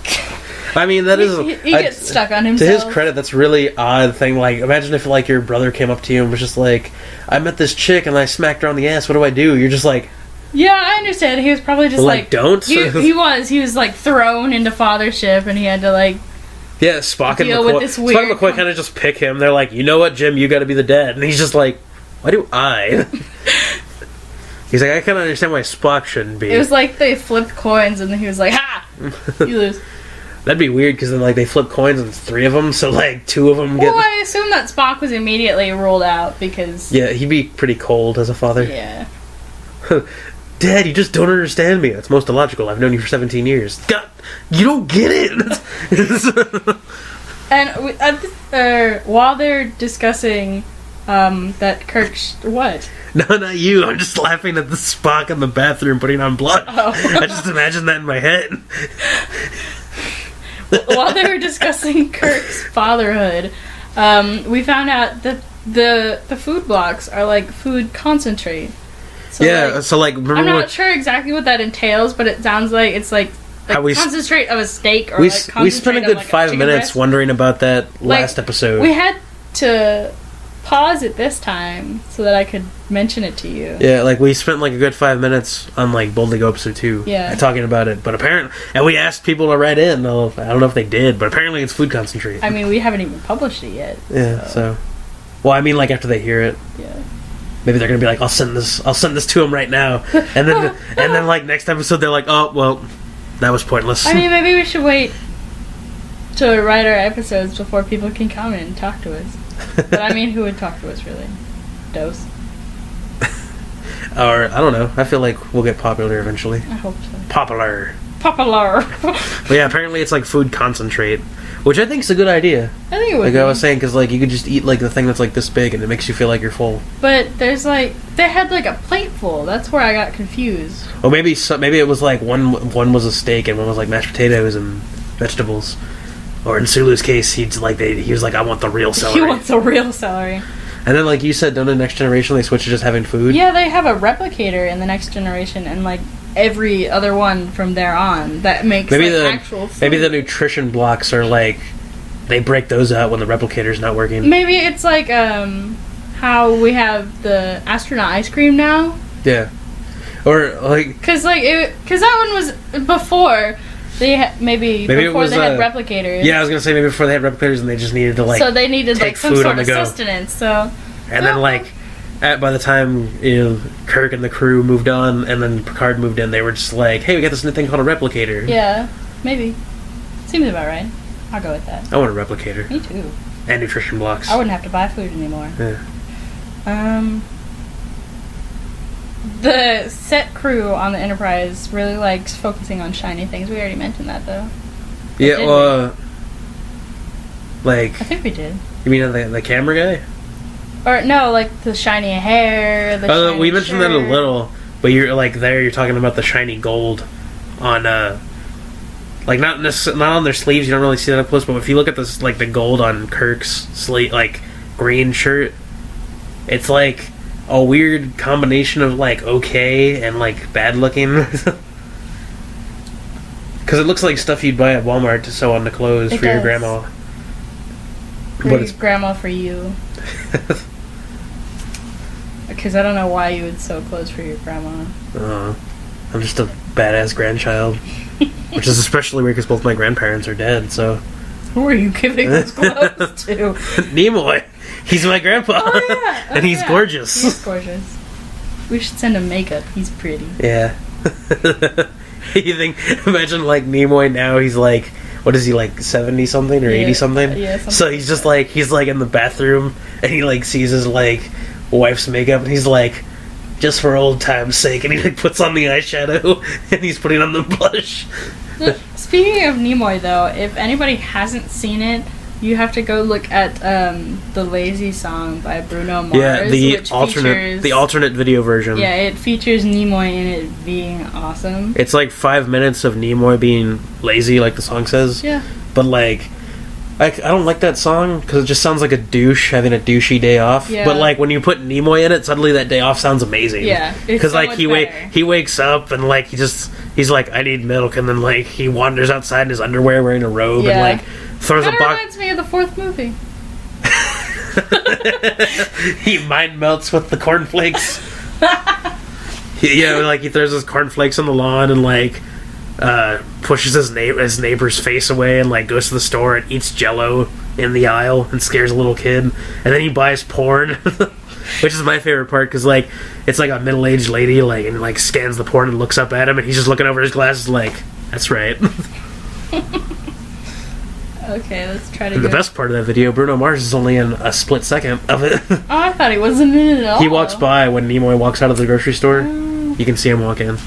I mean, he gets stuck on himself. To his credit, that's really odd thing. Like, imagine if like your brother came up to you and was just like, "I met this chick and I smacked her on the ass. What do I do?" You're just like, "Yeah, I understand." He was probably just like "Don't." He was like thrown into fathership, and he had to like. Yeah, Spock and deal McCoy. with this weird Spock and McCoy kind of just pick him. They're like, "You know what, Jim? You got to be the dad," and he's just like, "Why do I?" He's like, "I can't understand why Spock shouldn't be." It was like they flipped coins, and then he was like, "Ha! You lose." That'd be weird because then like they flip coins and it's 3 of them, so like 2 of them get. Well, I assume that Spock was immediately ruled out because. Yeah, he'd be pretty cold as a father. Yeah. Dad, you just don't understand me. That's most illogical. I've known you for 17 years. God, you don't get it. And while they're discussing that Kirk... What? No, not you. I'm just laughing at the Spock in the bathroom putting on blood. Oh. I just imagine that in my head. While they were discussing Kirk's fatherhood, we found out that the food blocks are like food concentrate. So yeah, so like remember I'm not sure exactly what that entails, but it sounds like it's like concentrate of a steak or we concentrate spent a good of 5 minutes breast. wondering about that last episode. We had to pause it this time so that I could mention it to you. Yeah, like we spent like a good 5 minutes on like Boldly Go episode 2 talking about it, but apparently, and we asked people to write in. I don't know if they did, but apparently it's food concentrate. I mean, we haven't even published it yet. Yeah, so well, I mean, like after they hear it. Yeah. Maybe they're gonna be like, I'll send this to them right now, and then like next episode they're like, "Oh well, that was pointless." I mean, maybe we should wait to write our episodes before people can come and talk to us. But I mean, who would talk to us really? Dose. Or I don't know. I feel like we'll get popular eventually. I hope so. Popular. But yeah, apparently it's like food concentrate, which I think is a good idea. I think it would. Like I was saying, because like you could just eat like the thing that's like this big, and it makes you feel like you're full. But there's like they had like a plate full. That's where I got confused. Or maybe it was like one was a steak and one was like mashed potatoes and vegetables. Or in Sulu's case, he was like, "I want the real celery." He wants the real celery. And then, like you said, don't the Next Generation they switch to just having food? Yeah, they have a replicator in the Next Generation, and like every other one from there on that makes actual food. Maybe the nutrition blocks are like they break those out when the replicator's not working. Maybe it's like how we have the astronaut ice cream now. Yeah, or like because that one was before. Maybe before they had replicators. Yeah, I was gonna say maybe before they had replicators and they just needed to so they needed take some food sort on the of go. sustenance. So and then by the time Kirk and the crew moved on and then Picard moved in, they were just like, "Hey, we got this new thing called a replicator." Yeah, maybe seems about right. I'll go with that. I want a replicator. Me too. And nutrition blocks. I wouldn't have to buy food anymore. Yeah. The set crew on the Enterprise really likes focusing on shiny things. We already mentioned that, though. Yeah, did well, like... I think we did. You mean the camera guy? Or, no, like, the shiny hair, the shiny we mentioned that a shirt. little, but you're, like, there, you're talking about the shiny gold on, like, not on their sleeves, you don't really see that up close, but if you look at this, like, the gold on Kirk's like, green shirt, it's, like, a weird combination of, like, okay and, like, bad looking. Because it looks like stuff you'd buy at Walmart to sew on the clothes for your grandma. It's grandma for you. Because I don't know why you would sew clothes for your grandma. I'm just a badass grandchild. Which is especially weird because both my grandparents are dead, so... Who are you giving those clothes to? Nimoy! He's my grandpa! Oh, yeah. And he's gorgeous. He's gorgeous. We should send him makeup. He's pretty. Yeah. Imagine, like, Nimoy now, he's like... What is he, like, 70-something or 80-something? Yeah, something so he's just, like, he's, like, in the bathroom, and he, like, sees his, like, wife's makeup, and he's like... Just for old time's sake, and he like puts on the eyeshadow, and he's putting on the blush. Speaking of Nimoy, though, if anybody hasn't seen it, you have to go look at the "Lazy Song" by Bruno Mars. Yeah, the alternate video version. Yeah, it features Nimoy in it being awesome. It's like 5 minutes of Nimoy being lazy, like the song says. Yeah, but like. I don't like that song because it just sounds like a douche having a douchey day off. Yeah. But like when you put Nimoy in it, suddenly that day off sounds amazing. Yeah, because like he wakes up and like he's like I need milk, and then like he wanders outside in his underwear wearing a robe and like throws a box. That reminds me of the fourth movie. He mind melts with the cornflakes. Yeah, like he throws his cornflakes on the lawn and like. Pushes his neighbor's face away and like goes to the store and eats Jell-O in the aisle and scares a little kid, and then he buys porn, which is my favorite part because like it's like a middle-aged lady like and like scans the porn and looks up at him and he's just looking over his glasses like that's right. Okay, let's try to. The best part of that video, Bruno Mars is only in a split second of it. Oh, I thought he wasn't in it at all. He walks by when Nimoy walks out of the grocery store. You can see him walk in.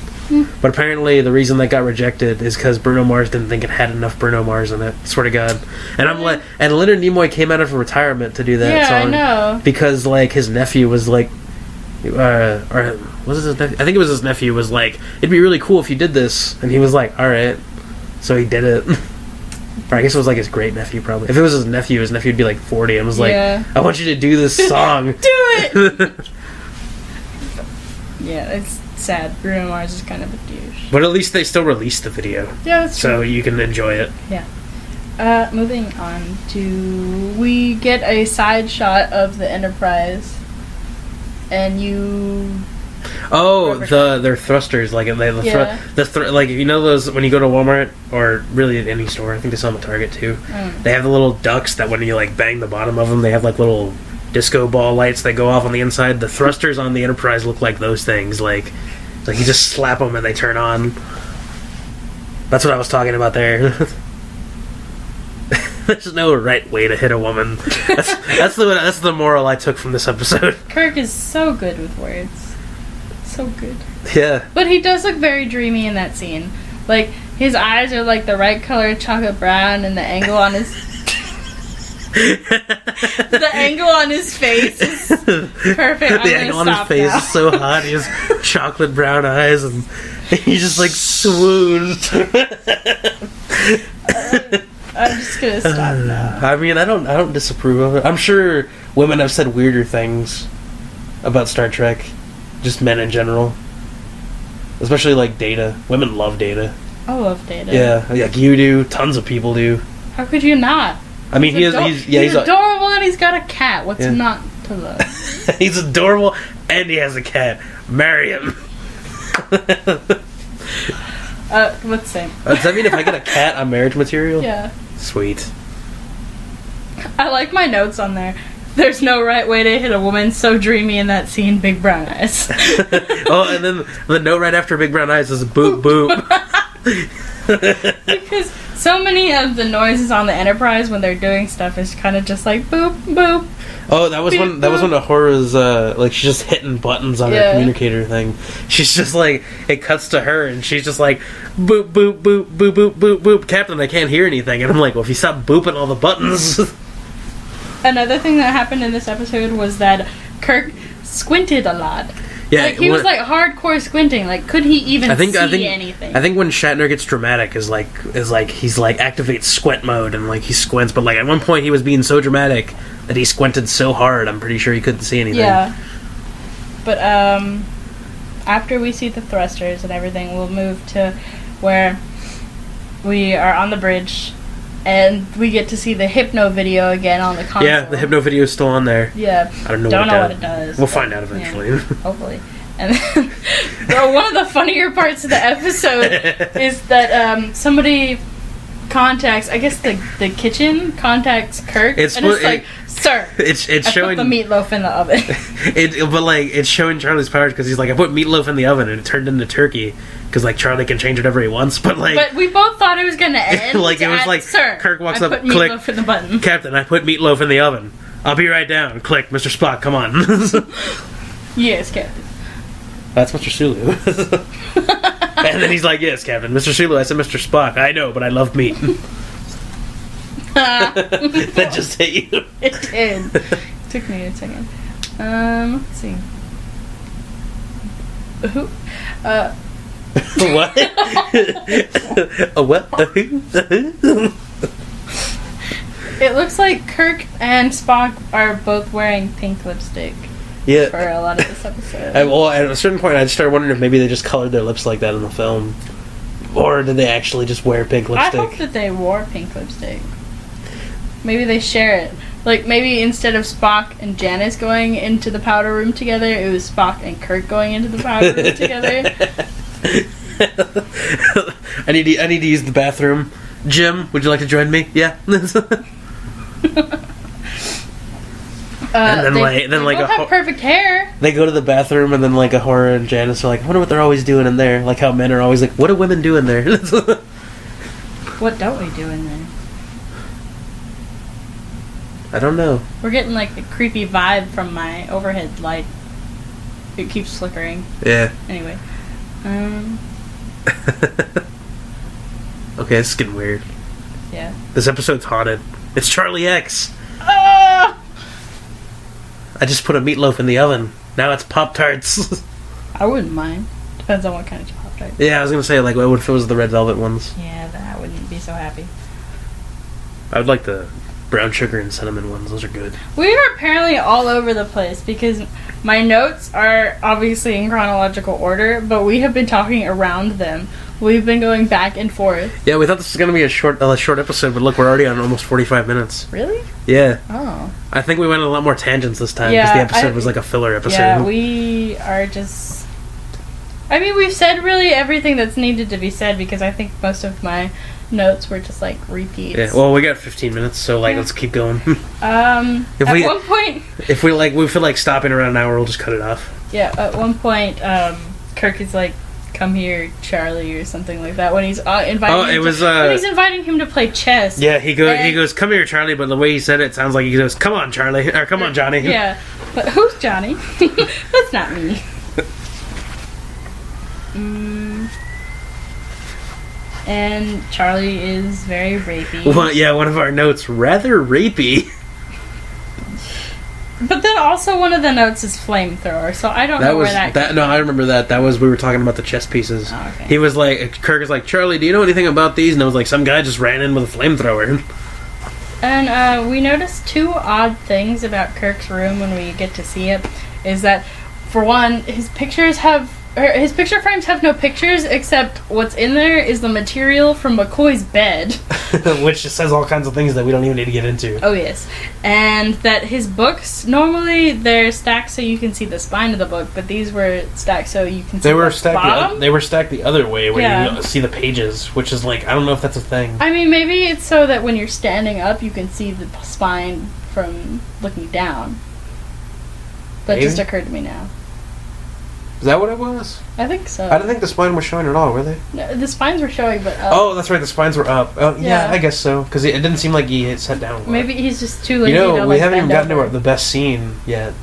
But apparently the reason that got rejected is because Bruno Mars didn't think it had enough Bruno Mars in it. Swear to God. And I'm like, and Leonard Nimoy came out of retirement to do that song. Yeah, I know. Because like his nephew was like, or was it his nephew? I think it was his nephew was like, it'd be really cool if you did this, and he was like, all right. So he did it. Or I guess it was like his great nephew probably. If it was his nephew would be like 40 and was like, I want you to do this song. Do it. Yeah, it's sad. Bruno Mars is kind of a douche. But at least they still released the video. Yeah, that's true. So you can enjoy it. Yeah. Moving on to... We get a side shot of the Enterprise. And you... Oh, their thrusters. Like, like, you know those... When you go to Walmart, or really at any store, I think they sell them at Target too. They have the little ducks that when you, like, bang the bottom of them, they have, like, little... disco ball lights that go off on the inside. The thrusters on the Enterprise look like those things. Like you just slap them and they turn on. That's what I was talking about there. There's no right way to hit a woman. That's the moral I took from this episode. Kirk is so good with words. So good. Yeah. But he does look very dreamy in that scene. Like, his eyes are like the right color chocolate brown, and the angle on his... the angle on his face is perfect. The angle on his face is so hot. He has chocolate brown eyes, and he just like swoons. I'm just gonna stop now. I mean, I don't disapprove of it. I'm sure women have said weirder things about Star Trek, just men in general, especially like Data. Women love Data. I love Data. Yeah, like you do. Tons of people do. How could you not? I mean, he's adorable and he's got a cat. What's not to love? He's adorable and he has a cat. Marry him. Let's see. Does that mean if I get a cat, I'm marriage material? Yeah. Sweet. I like my notes on there. There's no right way to hit a woman so dreamy in that scene, big brown eyes. Oh, and then the note right after big brown eyes is boop boop. Because so many of the noises on the Enterprise when they're doing stuff is kind of just like boop boop. Oh, that was when Uhura's like she's just hitting buttons on her communicator thing. She's just like it cuts to her and she's just like boop boop boop boop boop boop boop. Captain, I can't hear anything. And I'm like, well, if you stop booping all the buttons. Another thing that happened in this episode was that Kirk squinted a lot. Yeah, like he was like hardcore squinting. Like, could he even see anything? I think when Shatner gets dramatic is like he's like activates squint mode and like he squints. But like at one point he was being so dramatic that he squinted so hard. I'm pretty sure he couldn't see anything. Yeah. But after we see the thrusters and everything, we'll move to where we are on the bridge. And we get to see the Hypno video again on the console. Yeah, the Hypno video is still on there. Yeah. I don't know what it does. We'll find out eventually. Yeah, hopefully. And then, well, one of the funnier parts of the episode is that somebody contacts, I guess the kitchen contacts Kirk. It's like, sir, it's showing put the meatloaf in the oven. But like it's showing Charlie's powers because he's like, I put meatloaf in the oven and it turned into turkey because like Charlie can change whatever he wants. But we both thought it was gonna end. Like it was like, sir, Kirk walks I up, put click, meatloaf in the button. Captain, I put meatloaf in the oven. I'll be right down. Click, Mr. Spock, come on. Yes, Captain. That's Mr. Sulu. And then he's like, yes, Captain. Mr. Sulu, I said Mr. Spock. I know, but I love meat. That just hit you. It did. Took me a second. Let's see. Who? What? A what? A who? It looks like Kirk and Spock are both wearing pink lipstick. Yeah. For a lot of this episode. Well, at a certain point, I just started wondering if maybe they just colored their lips like that in the film, or did they actually just wear pink lipstick? I hope that they wore pink lipstick. Maybe they share it. Like, maybe instead of Spock and Janice going into the powder room together, it was Spock and Kirk going into the powder room together. I need to use the bathroom. Jim, would you like to join me? Yeah. And then they both have perfect hair. They go to the bathroom, and then like Uhura and Janice are like, I wonder what they're always doing in there. Like how men are always like, what do women do in there? What don't we do in there? I don't know. We're getting like a creepy vibe from my overhead light. It keeps flickering. Yeah. Anyway. Okay, it's getting weird. Yeah. This episode's haunted. It's Charlie X. Ah! I just put a meatloaf in the oven. Now it's Pop-Tarts. I wouldn't mind. Depends on what kind of Pop-Tart. Yeah, I was gonna say, like, what if it was the red velvet ones? Yeah, then I wouldn't be so happy. I would like the brown sugar and cinnamon ones. Those are good. We are apparently all over the place because my notes are obviously in chronological order, but we have been talking around them. We've been going back and forth. Yeah, we thought this was going to be a short episode, but look, we're already on almost 45 minutes. Really? Yeah. Oh. I think we went on a lot more tangents this time because the episode was like a filler episode. Yeah, we are just... I mean, we've said really everything that's needed to be said because I think most of my notes were just like repeats. Yeah, well, we got 15 minutes, so like, let's keep going. One point... If we feel like stopping around an hour, we'll just cut it off. Yeah, at one point, Kirk is like, come here, Charlie, or something like that when he's inviting him to play chess. Yeah, he goes, come here, Charlie, but the way he said it sounds like he goes, come on, Charlie, or come on, Johnny. Yeah, but who's Johnny? That's not me. And Charlie is very rapey. Well, yeah, one of our notes, rather rapey. But then also one of the notes is flamethrower, so I don't know where that came from. No, I remember that. That was, we were talking about the chess pieces. Oh, okay. He was like, Kirk is like, Charlie, do you know anything about these? And I was like, some guy just ran in with a flamethrower. And we noticed two odd things about Kirk's room when we get to see it. Is that, for one, his picture frames have no pictures, except what's in there is the material from McCoy's bed. Which just says all kinds of things that we don't even need to get into. Oh, yes. And that his books, normally they're stacked so you can see the spine of the book, but these were stacked so you can see the bottom. They were stacked the other way where you see the pages, which is like, I don't know if that's a thing. I mean, maybe it's so that when you're standing up, you can see the spine from looking down. That just occurred to me now. Is that what it was? I think so. I didn't think the spine was showing at all, were they? No, the spines were showing, but oh, that's right. The spines were up. Oh, yeah, Yeah. I guess so. Because it didn't seem like he had sat down a lot. maybe he's just too lazy You know, to, we haven't even bend gotten over. to the best scene yet.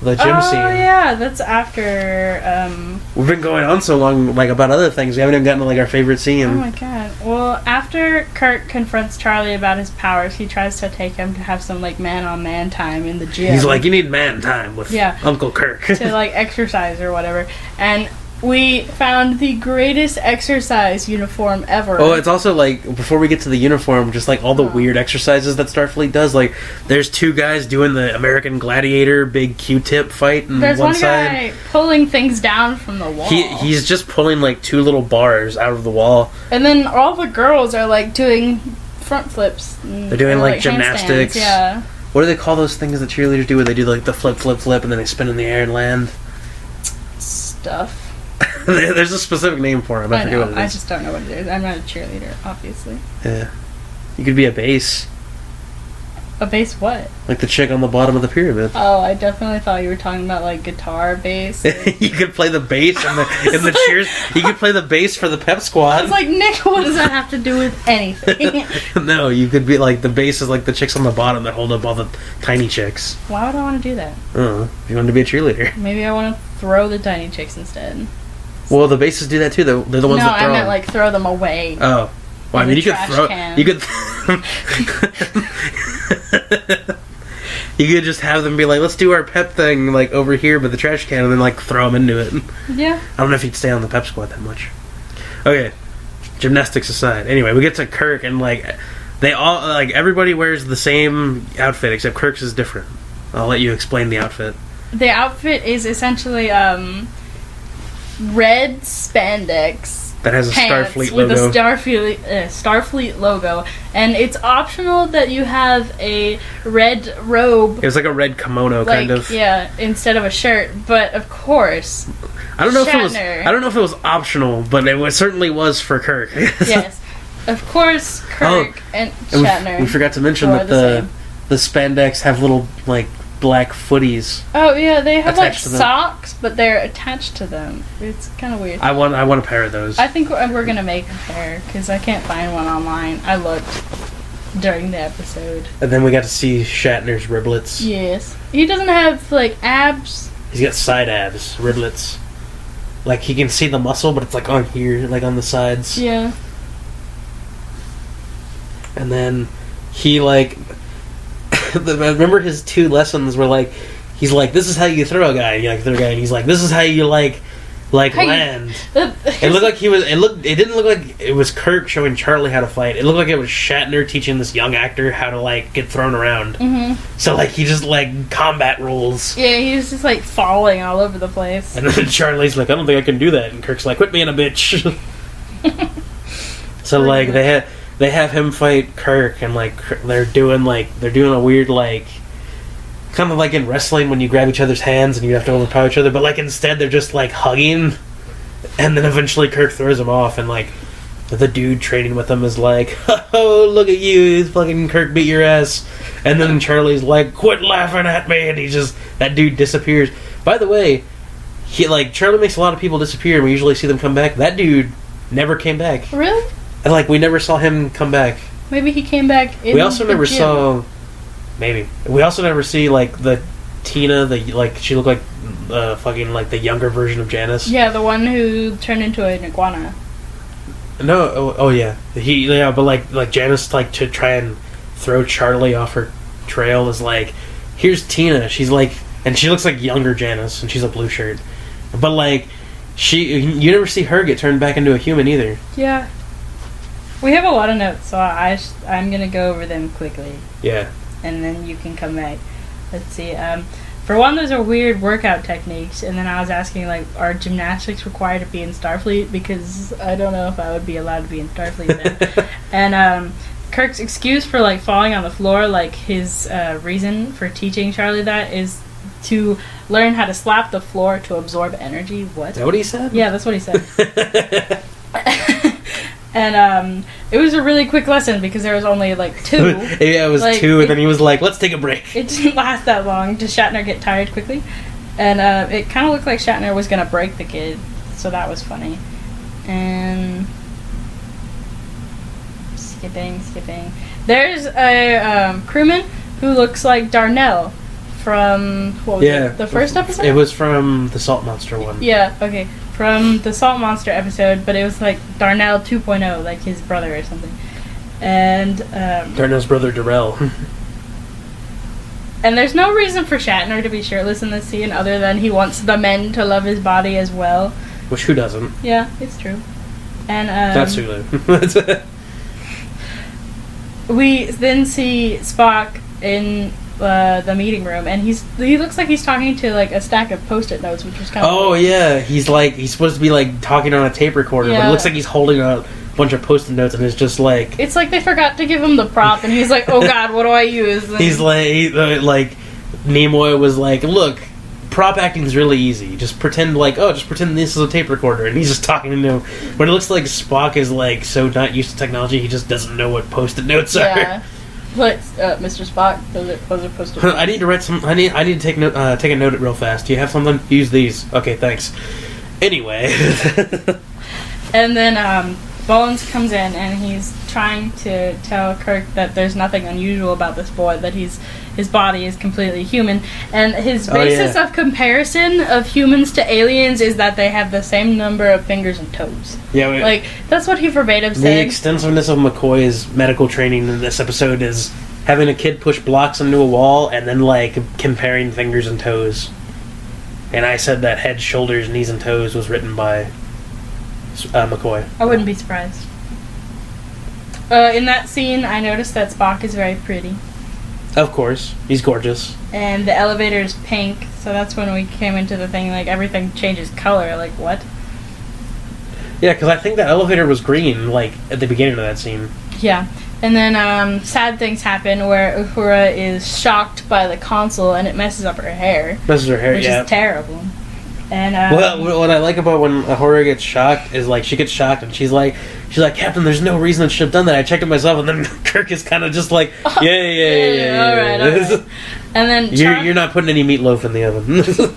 The gym scene. Oh yeah, that's after. We've been going on so long, like, about other things. We haven't even gotten to, like, our favorite scene. Oh my god. Well, after Kirk confronts Charlie about his powers, he tries to take him to have some, like, man-on-man time in the gym. He's like, you need man time with Yeah. Uncle Kirk. to, like, exercise or whatever. And we found the greatest exercise uniform ever. Oh, it's also, like, before we get to the uniform, just, like, all the Oh. weird exercises that Starfleet does. Like, there's two guys doing the American Gladiator big Q-tip fight on There's one side. guy pulling things down from the wall. He's just pulling, like, two little bars out of the wall. And then all the girls are, like, doing front flips. They're doing, or, like, handstands, gymnastics. Yeah. What do they call those things that cheerleaders do where they do, like, the flip, flip, flip, and then they spin in the air and land? Stuff. There's a specific name for them. I forget know. what it is. I just don't know what it is. I'm not a cheerleader, obviously. Yeah. You could be a bass. A bass what? Like the chick on the bottom of the pyramid. Oh, I definitely thought you were talking about, like, guitar bass. You could play the bass in the cheers. You could play the bass for the pep I squad. was like, Nick, what does that have to do with anything? No, you could be like the bass is like the chicks on the bottom that hold up all the tiny chicks. Why would I want to do that? I don't know. If you wanted to be a cheerleader. Maybe I want to throw the tiny chicks instead. Well, the basses do that too. They're the ones No, that throw I meant, them. like, throw them away. Oh. Well, I In mean, the you could trash throw. can. You could. You could just have them be like, let's do our pep thing, like, over here by the trash can, and then, like, throw them into it. Yeah. I don't know if he'd stay on the pep squad that much. Okay. Gymnastics aside. Anyway, we get to Kirk, and, like, they all, like, everybody wears the same outfit, except Kirk's is different. I'll let you explain the outfit. The outfit is essentially, red spandex That has a pants Starfleet with logo. a Starfleet logo, and it's optional that you have a red robe, It was like a red kimono, like, kind of. yeah, instead of a shirt. But of course, I don't know if it was. Shatner. I don't know if it was optional, but it was, certainly was for Kirk. yes, of course, Kirk and And Shatner. we forgot to mention wore that the the spandex have little, like, black footies. Oh yeah, they have, like, attached to them. socks, but they're attached to them. It's kind of weird. I want a pair of those. I think we're gonna make a pair because I can't find one online. I looked during the episode. And then we got to see Shatner's riblets. Yes, he doesn't have, like, abs. He's got side abs, riblets. Like, he can see the muscle, but it's, like, on here, like, on the sides. Yeah. And then he, like... remember his two lessons were, like... He's like, this is how you throw a guy. You like throw a guy, and he's like, this is how you, like How you- land. It looked like he was... It didn't look like it was Kirk showing Charlie how to fight. It looked like it was Shatner teaching this young actor how to, like, get thrown around. Mm-hmm. So, like, he just, like, combat rules. Yeah, he was just, like, falling all over the place. And then Charlie's like, I don't think I can do that. And Kirk's like, quit being a bitch. So, like, they have him fight Kirk, and, like, they're doing a weird, like, kind of like in wrestling when you grab each other's hands and you have to overpower each other, but, like, instead they're just, like, hugging, and then eventually Kirk throws him off, and, like, the dude training with him is like, oh, look at you, fucking Kirk beat your ass. And then Charlie's like, quit laughing at me, and that dude disappears. By the way, Charlie makes a lot of people disappear, and we usually see them come back. That dude never came back. Really? And, like, we never saw him come back. Maybe he came back in We also the never gym. saw... Maybe. We also never see, like, the Tina, she looked like fucking, like, the younger version of Janice. Yeah, the one who turned into an iguana. No, oh yeah. But, like, Janice, like, to try and throw Charlie off her trail is like, here's Tina. She's, like... And she looks like younger Janice, and she's a blue shirt. But, like, you never see her get turned back into a human either. Yeah. We have a lot of notes, so I'm gonna go over them quickly, Yeah. and then you can come back. Let's see. For one, those are weird workout techniques, and then I was asking, like, are gymnastics required to be in Starfleet? Because I don't know if I would be allowed to be in Starfleet then. And Kirk's excuse for, like, falling on the floor, like, his reason for teaching Charlie that is to learn how to slap the floor to absorb energy. What? Is that what he said? Yeah, that's what he said. And it was a really quick lesson because there was only, like, 2. Yeah, it was Like, 2, and then he was like, let's take a break. It didn't last that long. Did Shatner get tired quickly? And it kind of looked like Shatner was going to break the kid, so that was funny. And skipping. There's a crewman who looks like Darnell from, what was it, the first episode? It was from the Salt Monster one. Yeah, okay. From the Salt Monster episode, but it was like Darnell 2.0, like his brother or something. And Darnell's brother Darrell. And there's no reason for Shatner to be shirtless in this scene other than he wants the men to love his body as well. Which, who doesn't? Yeah, it's true. And that's Sulu. we then see Spock in the meeting room, and he looks like he's talking to like a stack of Post-it notes, which was kind of weird. Yeah, he's supposed to be like talking on a tape recorder, but it looks like he's holding a bunch of Post-it notes, and it's just like, it's like they forgot to give him the prop, and he's like, oh god, what do I use? And he's like Nimoy was like, look, prop acting is really easy. Just pretend this is a tape recorder, and he's just talking to him. But it looks like Spock is like so not used to technology, he just doesn't know what Post-it notes are. Yeah. But Mr. Spock, those are Post-it notes. I need to write some. I need to take a note real fast. Do you have something? Use these. Okay, thanks. Anyway. And then Bones comes in, and he's trying to tell Kirk that there's nothing unusual about this boy, that his body is completely human, and his basis of comparison of humans to aliens is that they have the same number of fingers and toes. Yeah, like that's what he verbatim said. The extensiveness of McCoy's medical training in this episode is having a kid push blocks into a wall and then like comparing fingers and toes. And I said that head, shoulders, knees, and toes was written by McCoy. I wouldn't be surprised. In that scene, I noticed that Spock is very pretty. Of course. He's gorgeous. And the elevator is pink, so that's when we came into the thing, like, everything changes color. Like, what? Yeah, because I think that elevator was green, like, at the beginning of that scene. Yeah. And then, sad things happen where Uhura is shocked by the console, and it messes up her hair. Messes her hair, which is terrible. And well, what I like about when Uhura gets shocked is like she gets shocked and she's like, Captain, there's no reason it should have done that. I checked it myself, and then Kirk is kind of just like, yeah. All right. And then you're not putting any meatloaf in the oven.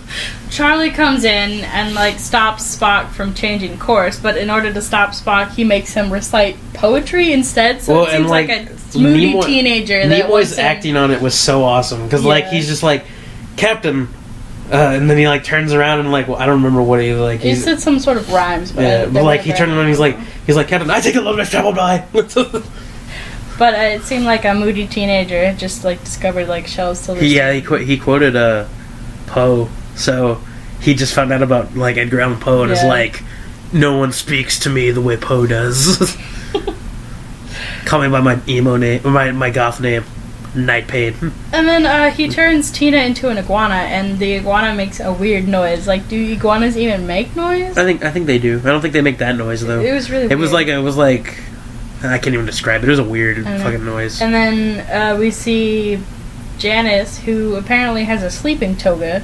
Charlie comes in and like stops Spock from changing course, but in order to stop Spock, he makes him recite poetry instead. So it seems like a moody teenager. Nimoy's acting on it was so awesome because like he's just like, Captain. And then he like turns around and like, well, I don't remember what he like. He said some sort of rhymes, but but like he turned around and he's like, Captain, I take the love less traveled by. But it seemed like a moody teenager had just like discovered like shells to listen. Yeah, he quoted Poe, so he just found out about like Edgar Allan Poe and is like, no one speaks to me the way Poe does. Call me by my emo name, my goth name. Night Pain. And then he turns Tina into an iguana, and the iguana makes a weird noise. Like, do iguanas even make noise? I think they do. I don't think they make that noise though. It was really. It was like I can't even describe it. It was a weird fucking noise. And then we see Janice, who apparently has a sleeping toga,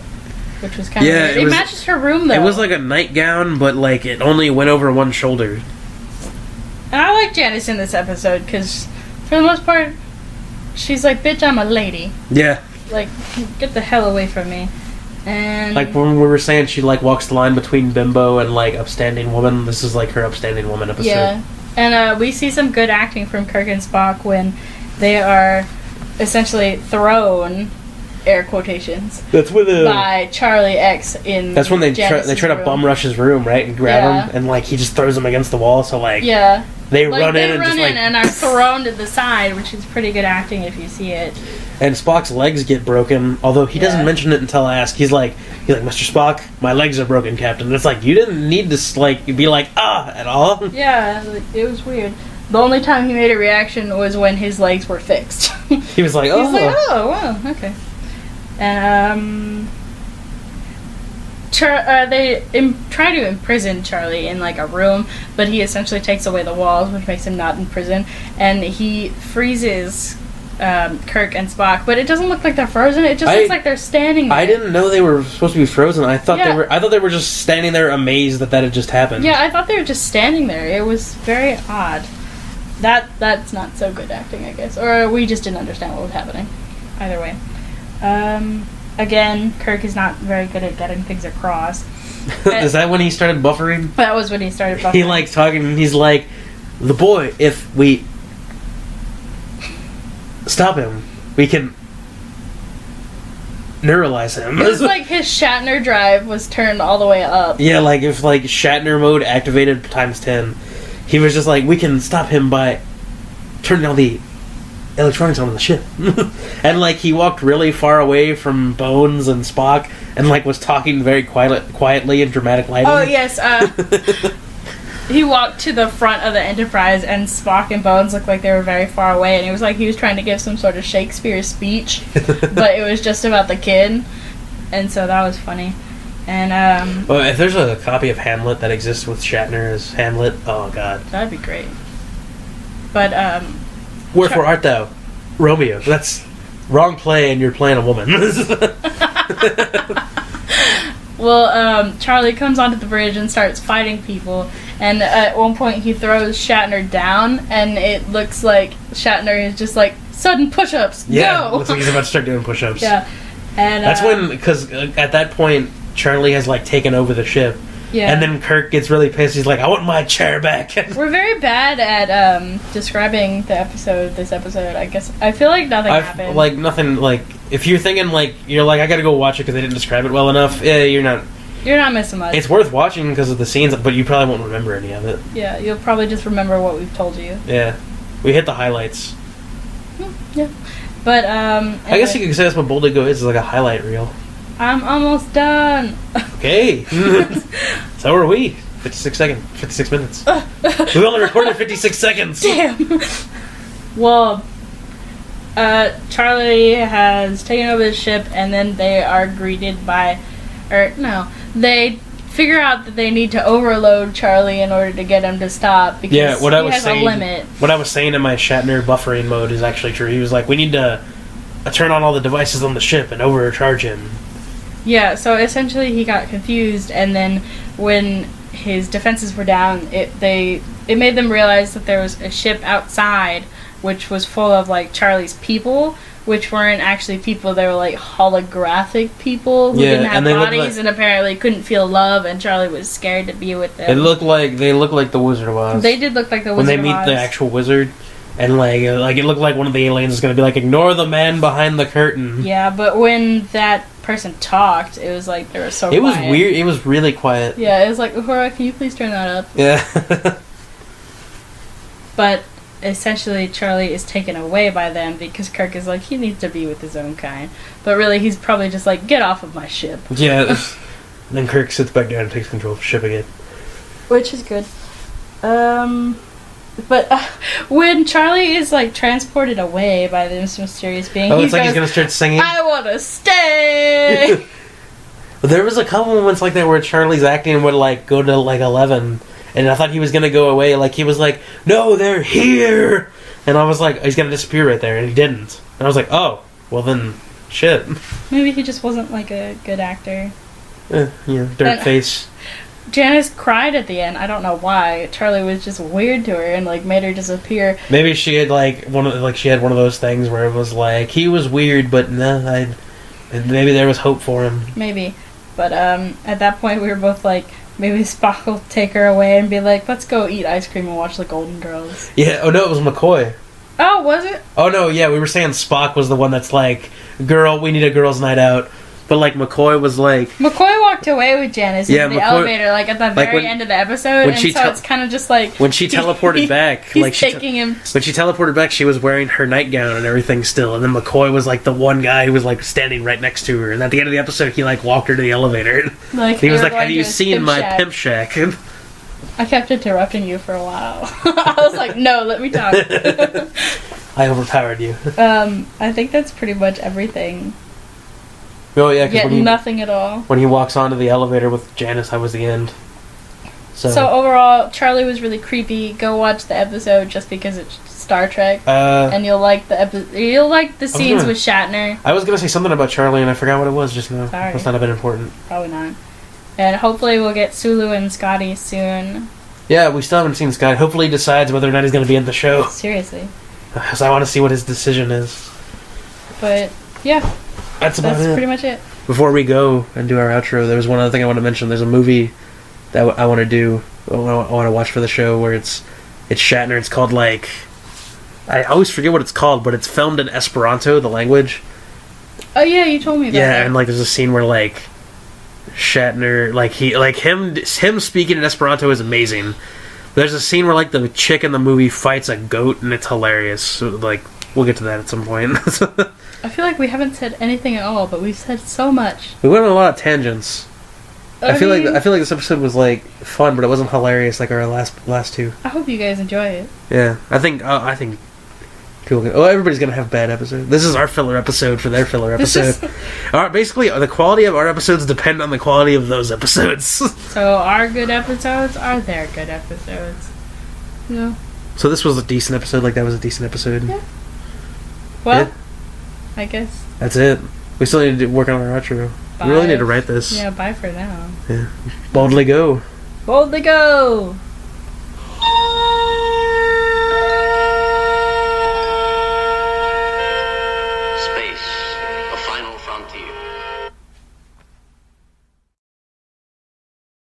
which was kind of weird. It matches her room though. It was like a nightgown, but like it only went over one shoulder. And I like Janice in this episode because, for the most part, she's like, bitch, I'm a lady. Yeah. Like, get the hell away from me. And like when we were saying she like walks the line between bimbo and like upstanding woman, this is like her upstanding woman episode. Yeah. And we see some good acting from Kirk and Spock when they are essentially thrown, air quotations, that's when by Charlie X in that's when they try to bum rush his room, right, and grab him, and like he just throws him against the wall, so like they run in and are thrown to the side, which is pretty good acting if you see it. And Spock's legs get broken, although he doesn't mention it until I ask. He's like, Mr. Spock, my legs are broken, Captain. And it's like, you didn't need to like be like, at all. Yeah, it was weird. The only time he made a reaction was when his legs were fixed. He was like, oh. He's like, oh, wow, okay. And they try to imprison Charlie in like a room, but he essentially takes away the walls, which makes him not in prison, and he freezes Kirk and Spock, but it doesn't look like they're frozen. It just looks like they're standing there. I didn't know they were supposed to be frozen. I thought they were just standing there amazed that had just happened. Yeah, I thought they were just standing there. It was very odd. That's not so good acting, I guess, or we just didn't understand what was happening. Either way. again, Kirk is not very good at getting things across. Is that when he started buffering? That was when he started buffering. He like talking, and he's like, the boy, if we stop him, we can neuralize him. It was like his Shatner drive was turned all the way up. Yeah, like if like Shatner mode activated times 10, he was just like, we can stop him by turning all the electronics on the ship. And like he walked really far away from Bones and Spock, and like was talking very quietly in dramatic lighting. Oh yes, he walked to the front of the Enterprise, and Spock and Bones looked like they were very far away, and it was like he was trying to give some sort of Shakespeare speech, but it was just about the kid, and so that was funny. And well, if there's a copy of Hamlet that exists with Shatner as Hamlet, oh god, that'd be great. But wherefore art thou, Romeo? That's wrong play, and you're playing a woman. Well, Charlie comes onto the bridge and starts fighting people, and at one point he throws Shatner down, and it looks like Shatner is just like, sudden push-ups, Yeah, go! looks like he's about to start doing push-ups. Yeah, and that's when, because at that point, Charlie has like taken over the ship, yeah. and then Kirk gets really pissed. He's like, I want my chair back. We're very bad at describing this episode, I guess. I feel like nothing happened. Like, nothing, like, if you're thinking, like, you're like, I gotta go watch it because they didn't describe it well enough, you're not. You're not missing much. It's worth watching because of the scenes, but you probably won't remember any of it. Yeah, you'll probably just remember what we've told you. Yeah. We hit the highlights. Yeah. But, I guess you could say that's what Boldigo is like a highlight reel. I'm almost done. Okay. So are we. 56 minutes. We only recorded 56 seconds. Damn. Well, Charlie has taken over the ship, and then they are greeted by... they figure out that they need to overload Charlie in order to get him to stop, because he has a limit. What I was saying in my Shatner buffering mode is actually true. He was like, we need to turn on all the devices on the ship and overcharge him. Yeah, so essentially he got confused, and then when his defenses were down, it made them realize that there was a ship outside which was full of like Charlie's people, which weren't actually people. They were like holographic people who didn't have bodies and apparently couldn't feel love, and Charlie was scared to be with them. They look like the Wizard of Oz. They did look like the Wizard of Oz. When they meet the actual wizard, and like it looked like one of the aliens is going to be like, ignore the man behind the curtain. Yeah, but when that person talked, it was like they were so quiet. It was weird. It was really quiet. Yeah, it was like, Uhura, can you please turn that up? Yeah. But essentially Charlie is taken away by them because Kirk is like, he needs to be with his own kind. But really, he's probably just like, get off of my ship. Yeah. And then Kirk sits back down and takes control of the ship again. Which is good. But when Charlie is like transported away by this mysterious being, he's gonna start singing. I want to stay. There was a couple moments like that where Charlie's acting would like go to like 11, and I thought he was gonna go away. Like he was like, "No, they're here," and I was like, "He's gonna disappear right there," and he didn't. And I was like, "Oh, well then, shit." Maybe he just wasn't like a good actor. Dirt face. Janice cried at the end. I don't know why. Charlie was just weird to her and like made her disappear. Maybe she had she had one of those things where it was like he was weird, but maybe there was hope for him. Maybe, but at that point we were both like, maybe Spock will take her away and be like, let's go eat ice cream and watch the Golden Girls. Yeah. Oh no, it was McCoy. Oh, was it? Oh no, yeah. We were saying Spock was the one that's like, girl, we need a girls' night out. But, like, McCoy was like... McCoy walked away with Janice in the elevator, like, at the very end of the episode, and so it's kind of just like... When she teleported back... He's like, taking him... When she teleported back, she was wearing her nightgown and everything still, and then McCoy was, like, the one guy who was, like, standing right next to her, and at the end of the episode, he, like, walked her to the elevater. Like, he was like, have you seen my pimp shack? I kept interrupting you for a while. I was like, no, let me talk. I overpowered you. I think that's pretty much everything. Oh yeah, yet nothing at all. When he walks onto the elevator with Janice, that was the end. So overall, Charlie was really creepy. Go watch the episode just because it's Star Trek, and you'll like the scenes with Shatner. I was gonna say something about Charlie, and I forgot what it was just now. Sorry. Must not have been important. Probably not. And hopefully we'll get Sulu and Scotty soon. Yeah, we still haven't seen Scotty. Hopefully he decides whether or not he's going to be in the show. Seriously. Because I want to see what his decision is. But, yeah. That's pretty much it. before we go and do our outro, there was one other thing I want to mention. There's a movie that I want to do. I want to watch for the show where it's Shatner. It's called like, I always forget what it's called, but it's filmed in Esperanto, the language. Oh yeah, you told me about that. Yeah, and like there's a scene where like Shatner, like him speaking in Esperanto is amazing. There's a scene where like the chick in the movie fights a goat, and it's hilarious. So, like, we'll get to that at some point. I feel like we haven't said anything at all, but we've said so much. We went on a lot of tangents. I feel like this episode was like fun, but it wasn't hilarious like our last two. I hope you guys enjoy it. Yeah, I think people. Everybody's gonna have bad episodes. This is our filler episode for their filler episode. Basically, the quality of our episodes depend on the quality of those episodes. So our good episodes are their good episodes. No. So this was a decent episode. Like that was a decent episode. Yeah. Well, yeah. I guess. That's it. We still need to work on our outro. Bye. We really need to write this. Yeah, bye for now. Yeah. Boldly go. Boldly go!